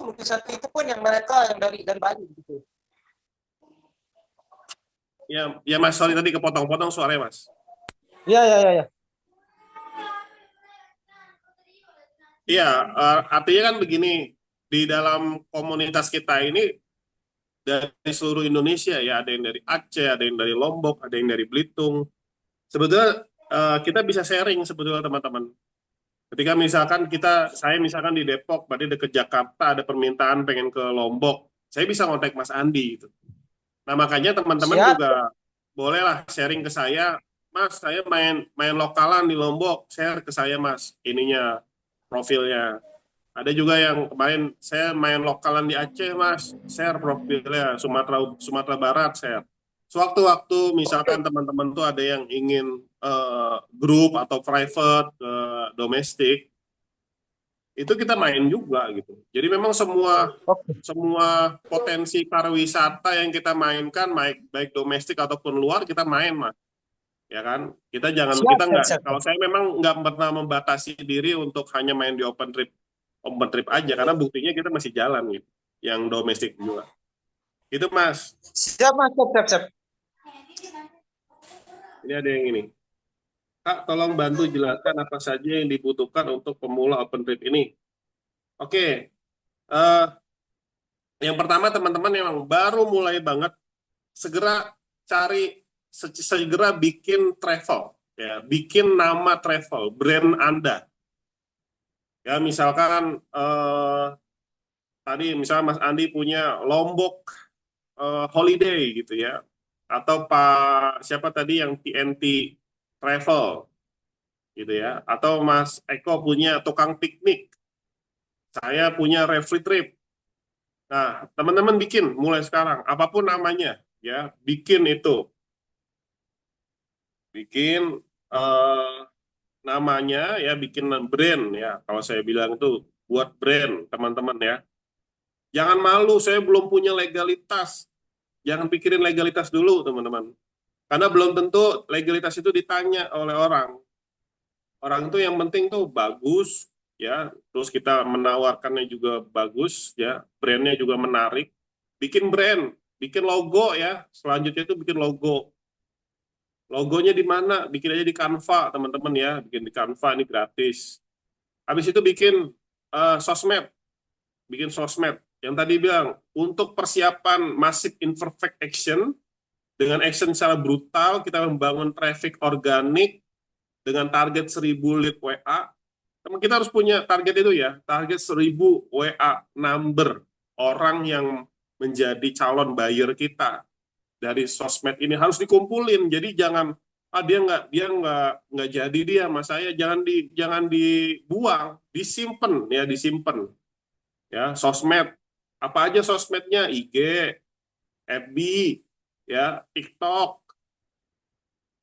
mungkin satu itu pun yang mereka yang dari Bali gitu. ya Mas, sorry tadi kepotong-potong suaranya, Mas. Iya. Iya, artinya kan begini, di dalam komunitas kita ini dari seluruh Indonesia ya, ada yang dari Aceh, ada yang dari Lombok, ada yang dari Belitung. Sebetulnya kita bisa sharing sebetulnya teman-teman. Ketika misalkan saya misalkan di Depok, berarti dekat Jakarta, ada permintaan pengen ke Lombok, saya bisa kontak Mas Andi gitu. Nah makanya teman-teman Siap. juga bolehlah sharing ke saya, Mas, saya main lokalan di Lombok, share ke saya Mas, ininya profilnya. Ada juga yang kemarin saya main lokalan di Aceh Mas, share profilnya Sumatera Barat share. Sewaktu-waktu misalkan teman-teman tuh ada yang ingin grup atau private domestik, itu kita main juga gitu. Jadi memang semua potensi pariwisata yang kita mainkan, baik domestik ataupun luar, kita main Mas. Ya kan? Siap. Kalau saya memang nggak pernah membatasi diri untuk hanya main di open trip aja, karena buktinya kita masih jalan gitu, yang domestik juga. Itu Mas. Siap mas, siap. Ini ada yang ini. Kak, tolong bantu jelaskan apa saja yang dibutuhkan untuk pemula open trip ini. Oke, eh, yang pertama teman-teman yang baru mulai banget, segera bikin travel, ya, bikin nama travel, brand Anda. Ya, misalkan tadi misalnya Mas Andi punya Lombok Holiday gitu ya, atau Pak siapa tadi yang TNT Travel gitu ya, atau Mas Eko punya tukang piknik, saya punya Refri Trip. Nah, teman-teman bikin mulai sekarang, apapun namanya, ya, bikin namanya ya, bikin brand ya. Kalau saya bilang itu buat brand, teman-teman ya. Jangan malu, saya belum punya legalitas. Jangan pikirin legalitas dulu, teman-teman. Karena belum tentu legalitas itu ditanya oleh orang. Orang itu yang penting tuh bagus, ya. Terus kita menawarkannya juga bagus, ya. Brandnya juga menarik. Bikin brand, bikin logo ya. Selanjutnya itu bikin logo. Logonya di mana? Bikin aja di Canva, teman-teman ya. Bikin di Canva, ini gratis. Habis itu bikin sosmed. Bikin sosmed. Yang tadi bilang, untuk persiapan massive imperfect action, dengan action secara brutal, kita membangun traffic organik dengan target 1000 lead WA. Kita harus punya target itu ya, target 1000 WA number orang yang menjadi calon buyer kita dari sosmed ini harus dikumpulin. Jadi jangan dia nggak jadi dia sama saya, jangan dibuang, disimpan ya sosmed. Apa aja sosmednya? IG, FB, ya, TikTok,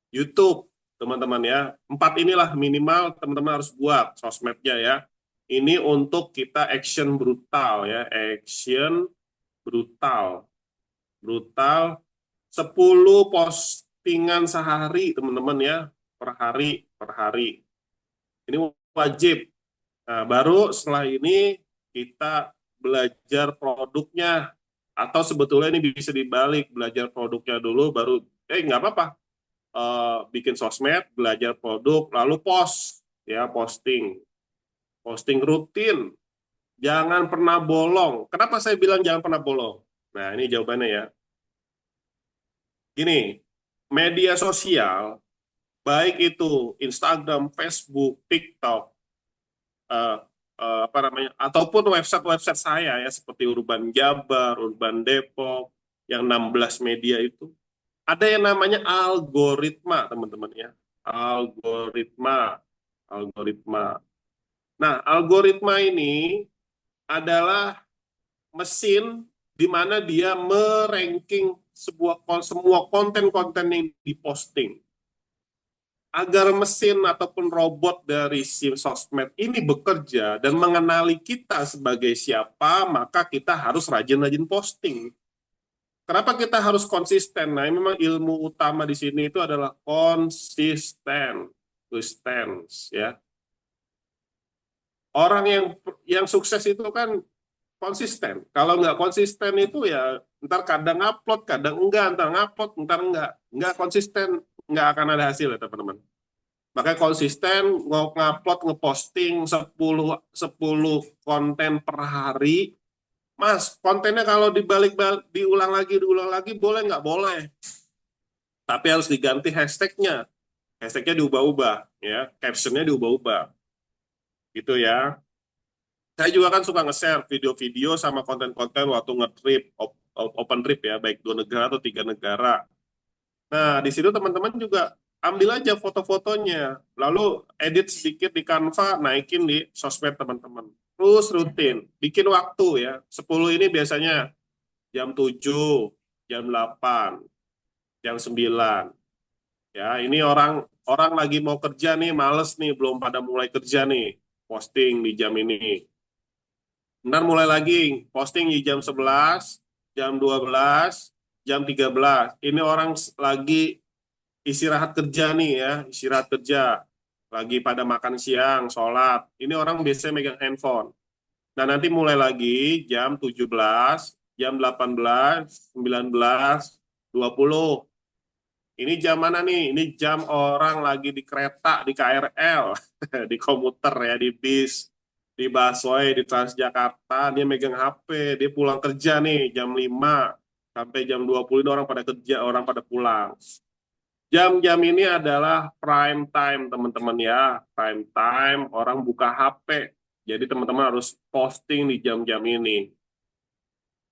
YouTube, teman-teman ya. 4 inilah minimal teman-teman harus buat sosmednya ya. Ini untuk kita action brutal ya, action brutal. Brutal 10 postingan sehari teman-teman ya, per hari. Ini wajib. Nah, baru setelah ini kita belajar produknya, atau sebetulnya ini bisa dibalik, belajar produknya dulu baru nggak apa-apa, bikin sosmed, belajar produk, lalu posting rutin, jangan pernah bolong. Kenapa saya bilang jangan pernah bolong? Nah, ini jawabannya ya. Gini, media sosial, baik itu Instagram, Facebook, TikTok, apa namanya, ataupun website saya ya, seperti Urban Jabar, Urban Depok, yang 16 media itu, ada yang namanya algoritma, teman-teman ya. Algoritma. Nah, algoritma ini adalah mesin di mana dia meranking semua konten-konten yang diposting. Agar mesin ataupun robot dari si sosmed ini bekerja dan mengenali kita sebagai siapa, maka kita harus rajin-rajin posting. Kenapa kita harus konsisten? Nah, memang ilmu utama di sini itu adalah konsisten, ya. Orang yang sukses itu kan konsisten. Kalau nggak konsisten itu ya ntar kadang upload, kadang enggak, ntar ngupload, ntar enggak konsisten, nggak akan ada hasil ya teman-teman. Makanya konsisten ngupload, ngeposting 10 konten per hari. Mas, kontennya kalau diulang lagi, boleh nggak? Boleh. Tapi harus diganti hashtagnya. Hashtagnya diubah-ubah, ya. Captionnya diubah-ubah. Gitu ya. Saya juga kan suka nge-share video-video sama konten-konten waktu nge-trip, open trip ya, baik 2 negara atau 3 negara. Nah, di situ teman-teman juga ambil aja foto-fotonya, lalu edit sedikit di Canva, naikin di sosmed teman-teman. Terus rutin, bikin waktu ya. 10 ini biasanya jam 7, jam 8, jam 9. Ya, ini orang lagi mau kerja nih, males nih, belum pada mulai kerja nih, posting di jam ini. Bentar mulai lagi, posting di jam 11, jam 12, jam 13. Ini orang lagi istirahat kerja nih ya, istirahat kerja. Lagi pada makan siang, sholat. Ini orang biasanya megang handphone. Nah, nanti mulai lagi jam 17, jam 18, 19, 20. Ini jam mana nih? Ini jam orang lagi di kereta, di KRL, di komuter ya, di bis, di busway, di Transjakarta. Dia megang HP, dia pulang kerja nih jam 5 sampai jam 20 ini orang pada kerja, orang pada pulang. Jam-jam ini adalah prime time teman-teman ya, prime time orang buka HP. Jadi teman-teman harus posting di jam-jam ini.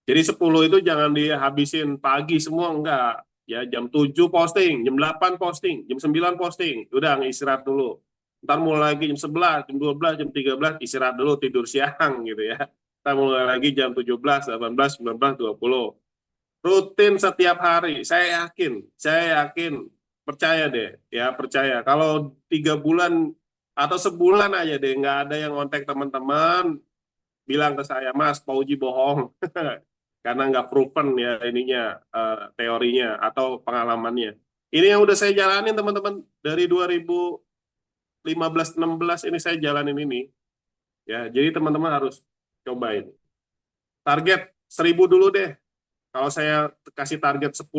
Jadi 10 itu jangan dihabisin pagi semua, enggak. Ya, jam 7 posting, jam 8 posting, jam 9 posting. Udah istirahat dulu. Ntar mulai lagi jam 11, jam 12, jam 13, istirahat dulu, tidur siang gitu ya. Ntar mulai lagi jam 17, 18, 19, 20. Rutin setiap hari, saya yakin, percaya deh, ya percaya. Kalau 3 bulan atau sebulan aja deh, nggak ada yang kontak teman-teman, bilang ke saya, Mas, Pauji bohong. Karena nggak proven ya ininya, teorinya atau pengalamannya. Ini yang udah saya jalanin teman-teman dari 2015-16 ini saya jalanin ini. Ya, jadi teman-teman harus cobain. Target 1.000 dulu deh. Kalau saya kasih target 10.000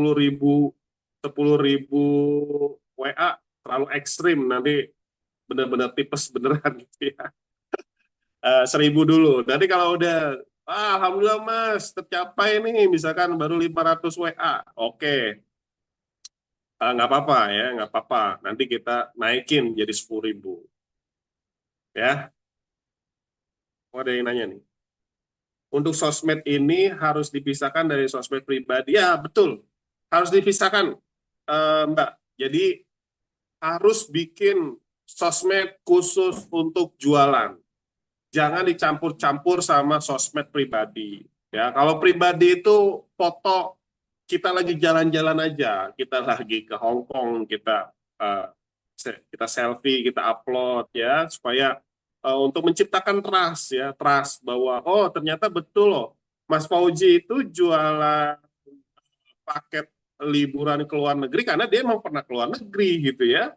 WA terlalu ekstrim, nanti benar-benar tipes beneran gitu ya. 1.000 dulu. Nanti kalau udah alhamdulillah Mas, tercapai nih, misalkan baru 500 WA. Oke. Nggak apa-apa ya, nggak apa-apa. Nanti kita naikin jadi 10.000. Ya. Oh, ada yang nanya nih. Untuk sosmed ini harus dipisahkan dari sosmed pribadi. Ya, betul. Harus dipisahkan, Mbak. Jadi, harus bikin sosmed khusus untuk jualan. Jangan dicampur-campur sama sosmed pribadi. Ya, kalau pribadi itu foto kita lagi jalan-jalan aja, kita lagi ke Hong Kong, kita selfie, kita upload ya, supaya untuk menciptakan trust ya, trust bahwa oh ternyata betul loh, Mas Fauji itu jualan paket liburan ke luar negeri karena dia emang pernah ke luar negeri gitu ya.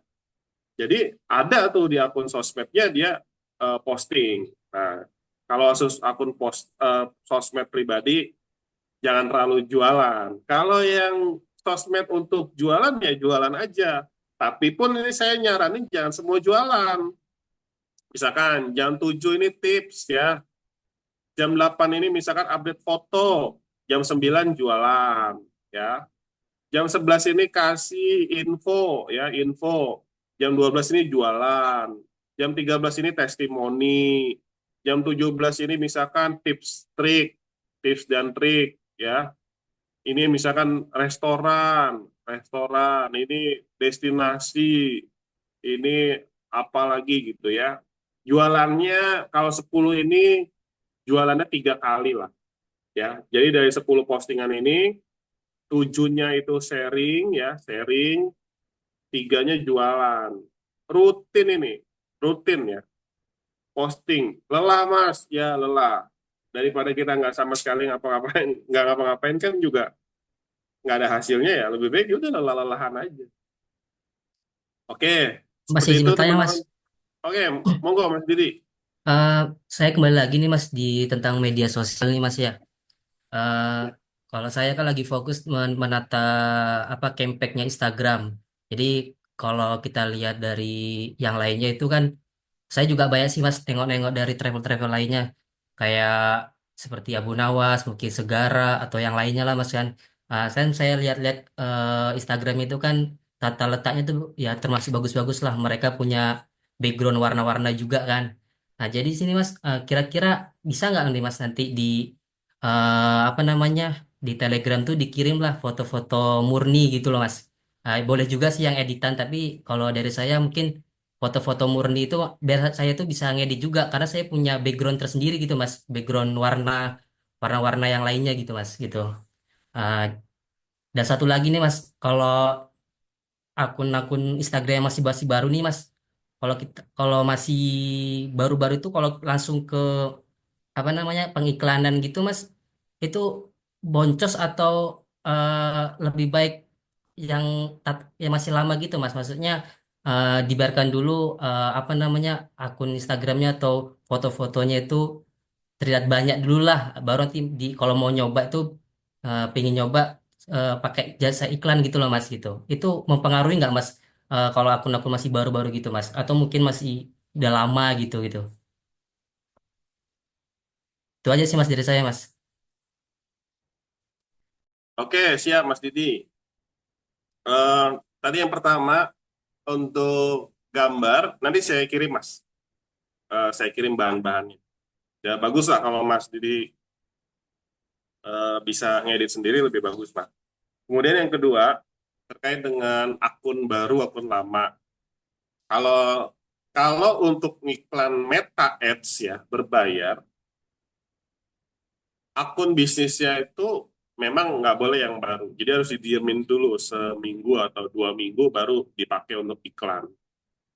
Jadi ada tuh di akun sosmednya dia posting. Nah, kalau akun sosmed pribadi jangan terlalu jualan. Kalau yang sosmed untuk jualan ya jualan aja. Tapi pun ini saya nyaranin jangan semua jualan. Misalkan jam 7 ini tips ya. Jam 8 ini misalkan update foto. Jam 9 jualan ya. Jam 11 ini kasih info ya, info. Jam 12 ini jualan. Jam 13 ini testimoni. Jam 17 ini misalkan tips dan trik ya. Ini misalkan restoran, ini destinasi, ini apa lagi gitu ya. Jualannya kalau 10 ini jualannya 3 kali lah. ya. Jadi dari 10 postingan ini 7-nya itu sharing ya, sharing, 3-nya jualan. Rutin ini, rutin ya. Posting, lelah Mas, ya lelah. Daripada kita nggak sama sekali ngapa-ngapain, nggak ngapa-ngapain kan juga nggak ada hasilnya ya. Lebih baik ya udah lelah-lelahan aja. Oke, Mas seperti izin itu bertanya Mas. teman-teman. Oke, monggo Mas Didi. Eh, saya kembali lagi nih Mas di tentang media sosial nih Mas ya. Eh, Kalau saya kan lagi fokus menata apa campaign-nya Instagram. Jadi kalau kita lihat dari yang lainnya itu kan saya juga banyak sih Mas tengok-nengok dari travel-travel lainnya. Kayak seperti Abu Nawas, mungkin Segara atau yang lainnya lah Mas kan. Saya lihat-lihat Instagram itu kan tata letaknya tuh ya termasuk bagus-bagus lah. Mereka punya background warna-warna juga kan. Nah, jadi sini Mas kira-kira bisa nggak nih Mas nanti di apa namanya di Telegram tuh dikirim lah foto-foto murni gitu loh Mas. Boleh juga sih yang editan, tapi kalau dari saya mungkin foto-foto murni itu biar saya tuh bisa ngedit juga karena saya punya background tersendiri gitu Mas, background warna-warna yang lainnya gitu Mas gitu. Ah, dan satu lagi nih Mas, kalau akun-akun Instagram yang masih baru nih Mas, kalau masih baru-baru itu kalau langsung ke apa namanya pengiklanan gitu Mas, itu boncos atau lebih baik yang yang masih lama gitu Mas, maksudnya dibiarkan dulu apa namanya akun Instagramnya atau foto-fotonya itu terlihat banyak dulu lah, baru nanti kalau mau nyoba itu pengen nyoba pakai jasa iklan gitu loh Mas gitu. Itu mempengaruhi nggak Mas kalau akun-akun masih baru-baru gitu Mas, atau mungkin masih udah lama gitu gitu. Itu aja sih Mas dari saya Mas. Oke, siap Mas Didi. Eh, Tadi yang pertama untuk gambar, nanti saya kirim Mas. Saya kirim bahan-bahannya. Ya bagus lah kalau Mas Didi bisa ngedit sendiri lebih bagus Pak. Kemudian yang kedua terkait dengan akun baru, akun lama. Kalau kalau untuk iklan Meta Ads ya berbayar, akun bisnisnya itu memang nggak boleh yang baru. Jadi harus didiemin dulu seminggu atau 2 minggu baru dipakai untuk iklan.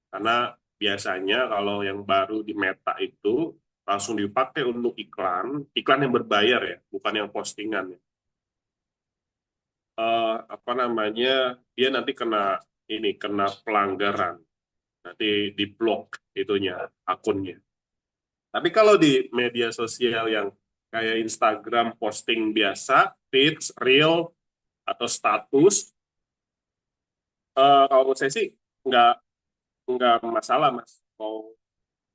Karena biasanya kalau yang baru di Meta itu langsung dipakai untuk iklan, iklan yang berbayar ya, bukan yang postingan ya. Apa namanya, dia nanti kena pelanggaran, nanti diblok itunya akunnya. Tapi kalau di media sosial yang kayak Instagram posting biasa, feeds, reel atau status, kalau menurut saya sih nggak nggak masalah Mas. Mau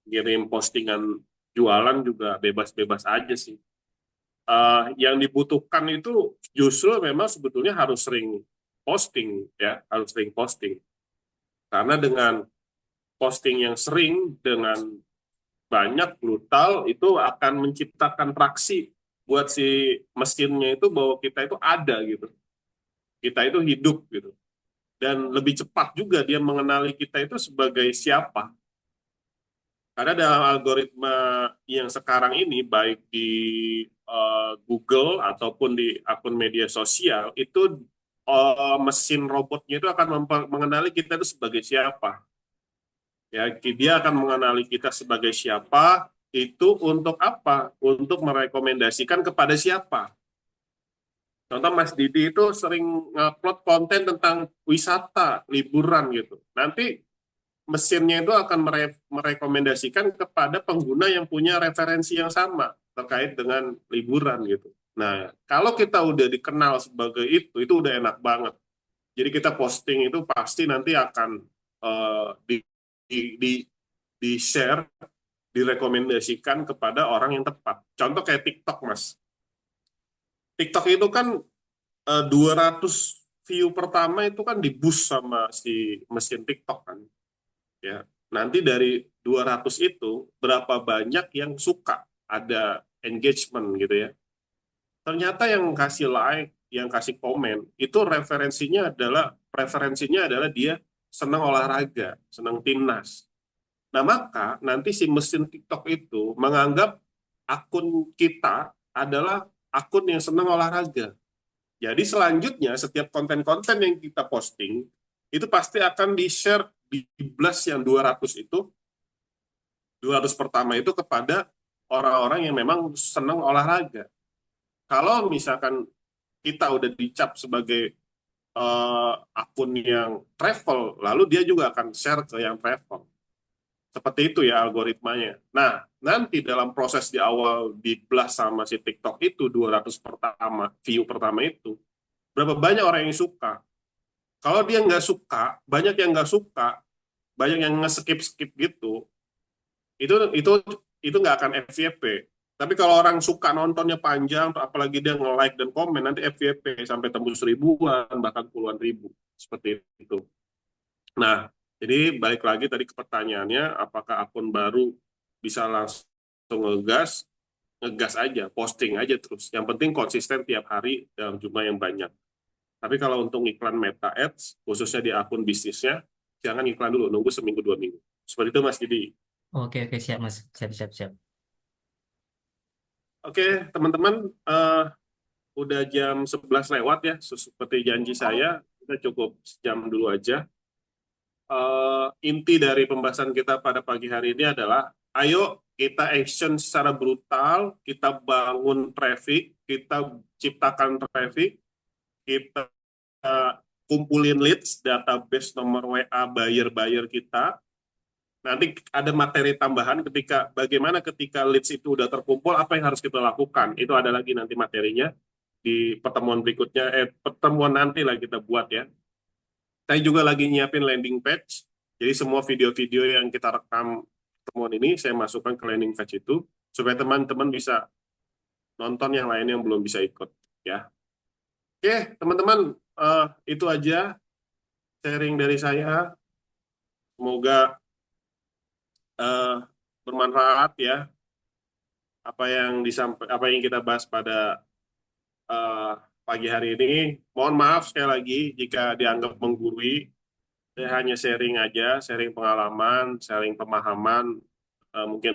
ngirim postingan jualan juga bebas-bebas aja sih. Yang dibutuhkan itu justru memang sebetulnya harus sering posting ya, harus sering posting. Karena dengan posting yang sering dengan banyak brutal itu akan menciptakan traksi buat si mesinnya itu bahwa kita itu ada gitu, kita itu hidup gitu, dan lebih cepat juga dia mengenali kita itu sebagai siapa. Karena dalam algoritma yang sekarang ini, baik di Google ataupun di akun media sosial, itu mesin robotnya itu akan mengenali kita itu sebagai siapa. Ya, dia akan mengenali kita sebagai siapa, itu untuk apa? Untuk merekomendasikan kepada siapa. Contoh Mas Didi itu sering ngupload konten tentang wisata, liburan gitu. Nanti mesinnya itu akan merekomendasikan kepada pengguna yang punya referensi yang sama terkait dengan liburan gitu. Nah, kalau kita udah dikenal sebagai itu udah enak banget. Jadi kita posting itu pasti nanti akan di share, direkomendasikan kepada orang yang tepat. Contoh kayak TikTok, Mas. TikTok itu kan 200 view pertama itu kan di boost sama si mesin TikTok kan. Ya, nanti dari 200 itu berapa banyak yang suka, ada engagement gitu ya. Ternyata yang kasih like, yang kasih komen itu preferensinya adalah dia senang olahraga, senang timnas. Nah, maka nanti si mesin TikTok itu menganggap akun kita adalah akun yang senang olahraga. Jadi selanjutnya setiap konten-konten yang kita posting itu pasti akan di-share di blast yang 200 itu, 200 pertama itu kepada orang-orang yang memang senang olahraga. Kalau misalkan kita udah dicap sebagai akun yang travel, lalu dia juga akan share ke yang travel. Seperti itu ya algoritmanya. Nah, nanti dalam proses di awal di blast sama si TikTok itu 200 pertama, view pertama itu, berapa banyak orang yang suka. Kalau dia nggak suka, banyak yang nggak suka, banyak yang nge-skip gitu, itu itu itu nggak akan FYP. Tapi kalau orang suka nontonnya panjang, apalagi dia nge-like dan komen, nanti FYP sampai tembus ribuan, bahkan puluhan ribu. Seperti itu. Nah, jadi balik lagi tadi ke pertanyaannya, apakah akun baru bisa langsung ngegas? Ngegas aja, posting aja terus. Yang penting konsisten tiap hari dalam jumlah yang banyak. Tapi kalau untuk iklan Meta Ads, khususnya di akun bisnisnya, jangan iklan dulu, nunggu seminggu 2 minggu. Seperti itu Mas Didi. Oke, siap Mas. Siap. Oke, teman-teman, udah jam 11 lewat ya, seperti janji saya, kita cukup sejam dulu aja. Inti dari pembahasan kita pada pagi hari ini adalah, ayo kita action secara brutal, kita bangun traffic, kita ciptakan traffic, kita kumpulin leads, database nomor WA buyer-buyer kita. Nanti ada materi tambahan bagaimana ketika leads itu udah terkumpul, apa yang harus kita lakukan. Itu ada lagi nanti materinya di pertemuan berikutnya, pertemuan nanti lah kita buat ya. Saya juga lagi nyiapin landing page, jadi semua video-video yang kita rekam pertemuan ini, saya masukkan ke landing page itu, supaya teman-teman bisa nonton yang lain yang belum bisa ikut. Ya. Oke, teman-teman, itu aja sharing dari saya. Semoga bermanfaat ya apa yang kita bahas pada pagi hari ini. Mohon maaf sekali lagi jika dianggap menggurui. Saya hanya sharing aja, sharing pengalaman, sharing pemahaman. Mungkin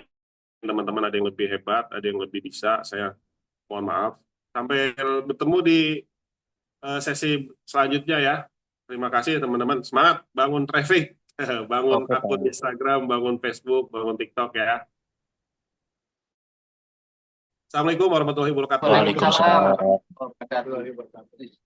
teman-teman ada yang lebih hebat, ada yang lebih bisa. Saya mohon maaf. Sampai bertemu di sesi selanjutnya ya. Terima kasih teman-teman. Semangat bangun traffic, bangun Oke, akun Pak. Instagram, bangun Facebook, bangun TikTok ya. Assalamualaikum warahmatullahi wabarakatuh. Waalaikumsalam Waalaikumsalam. warahmatullahi wabarakatuh.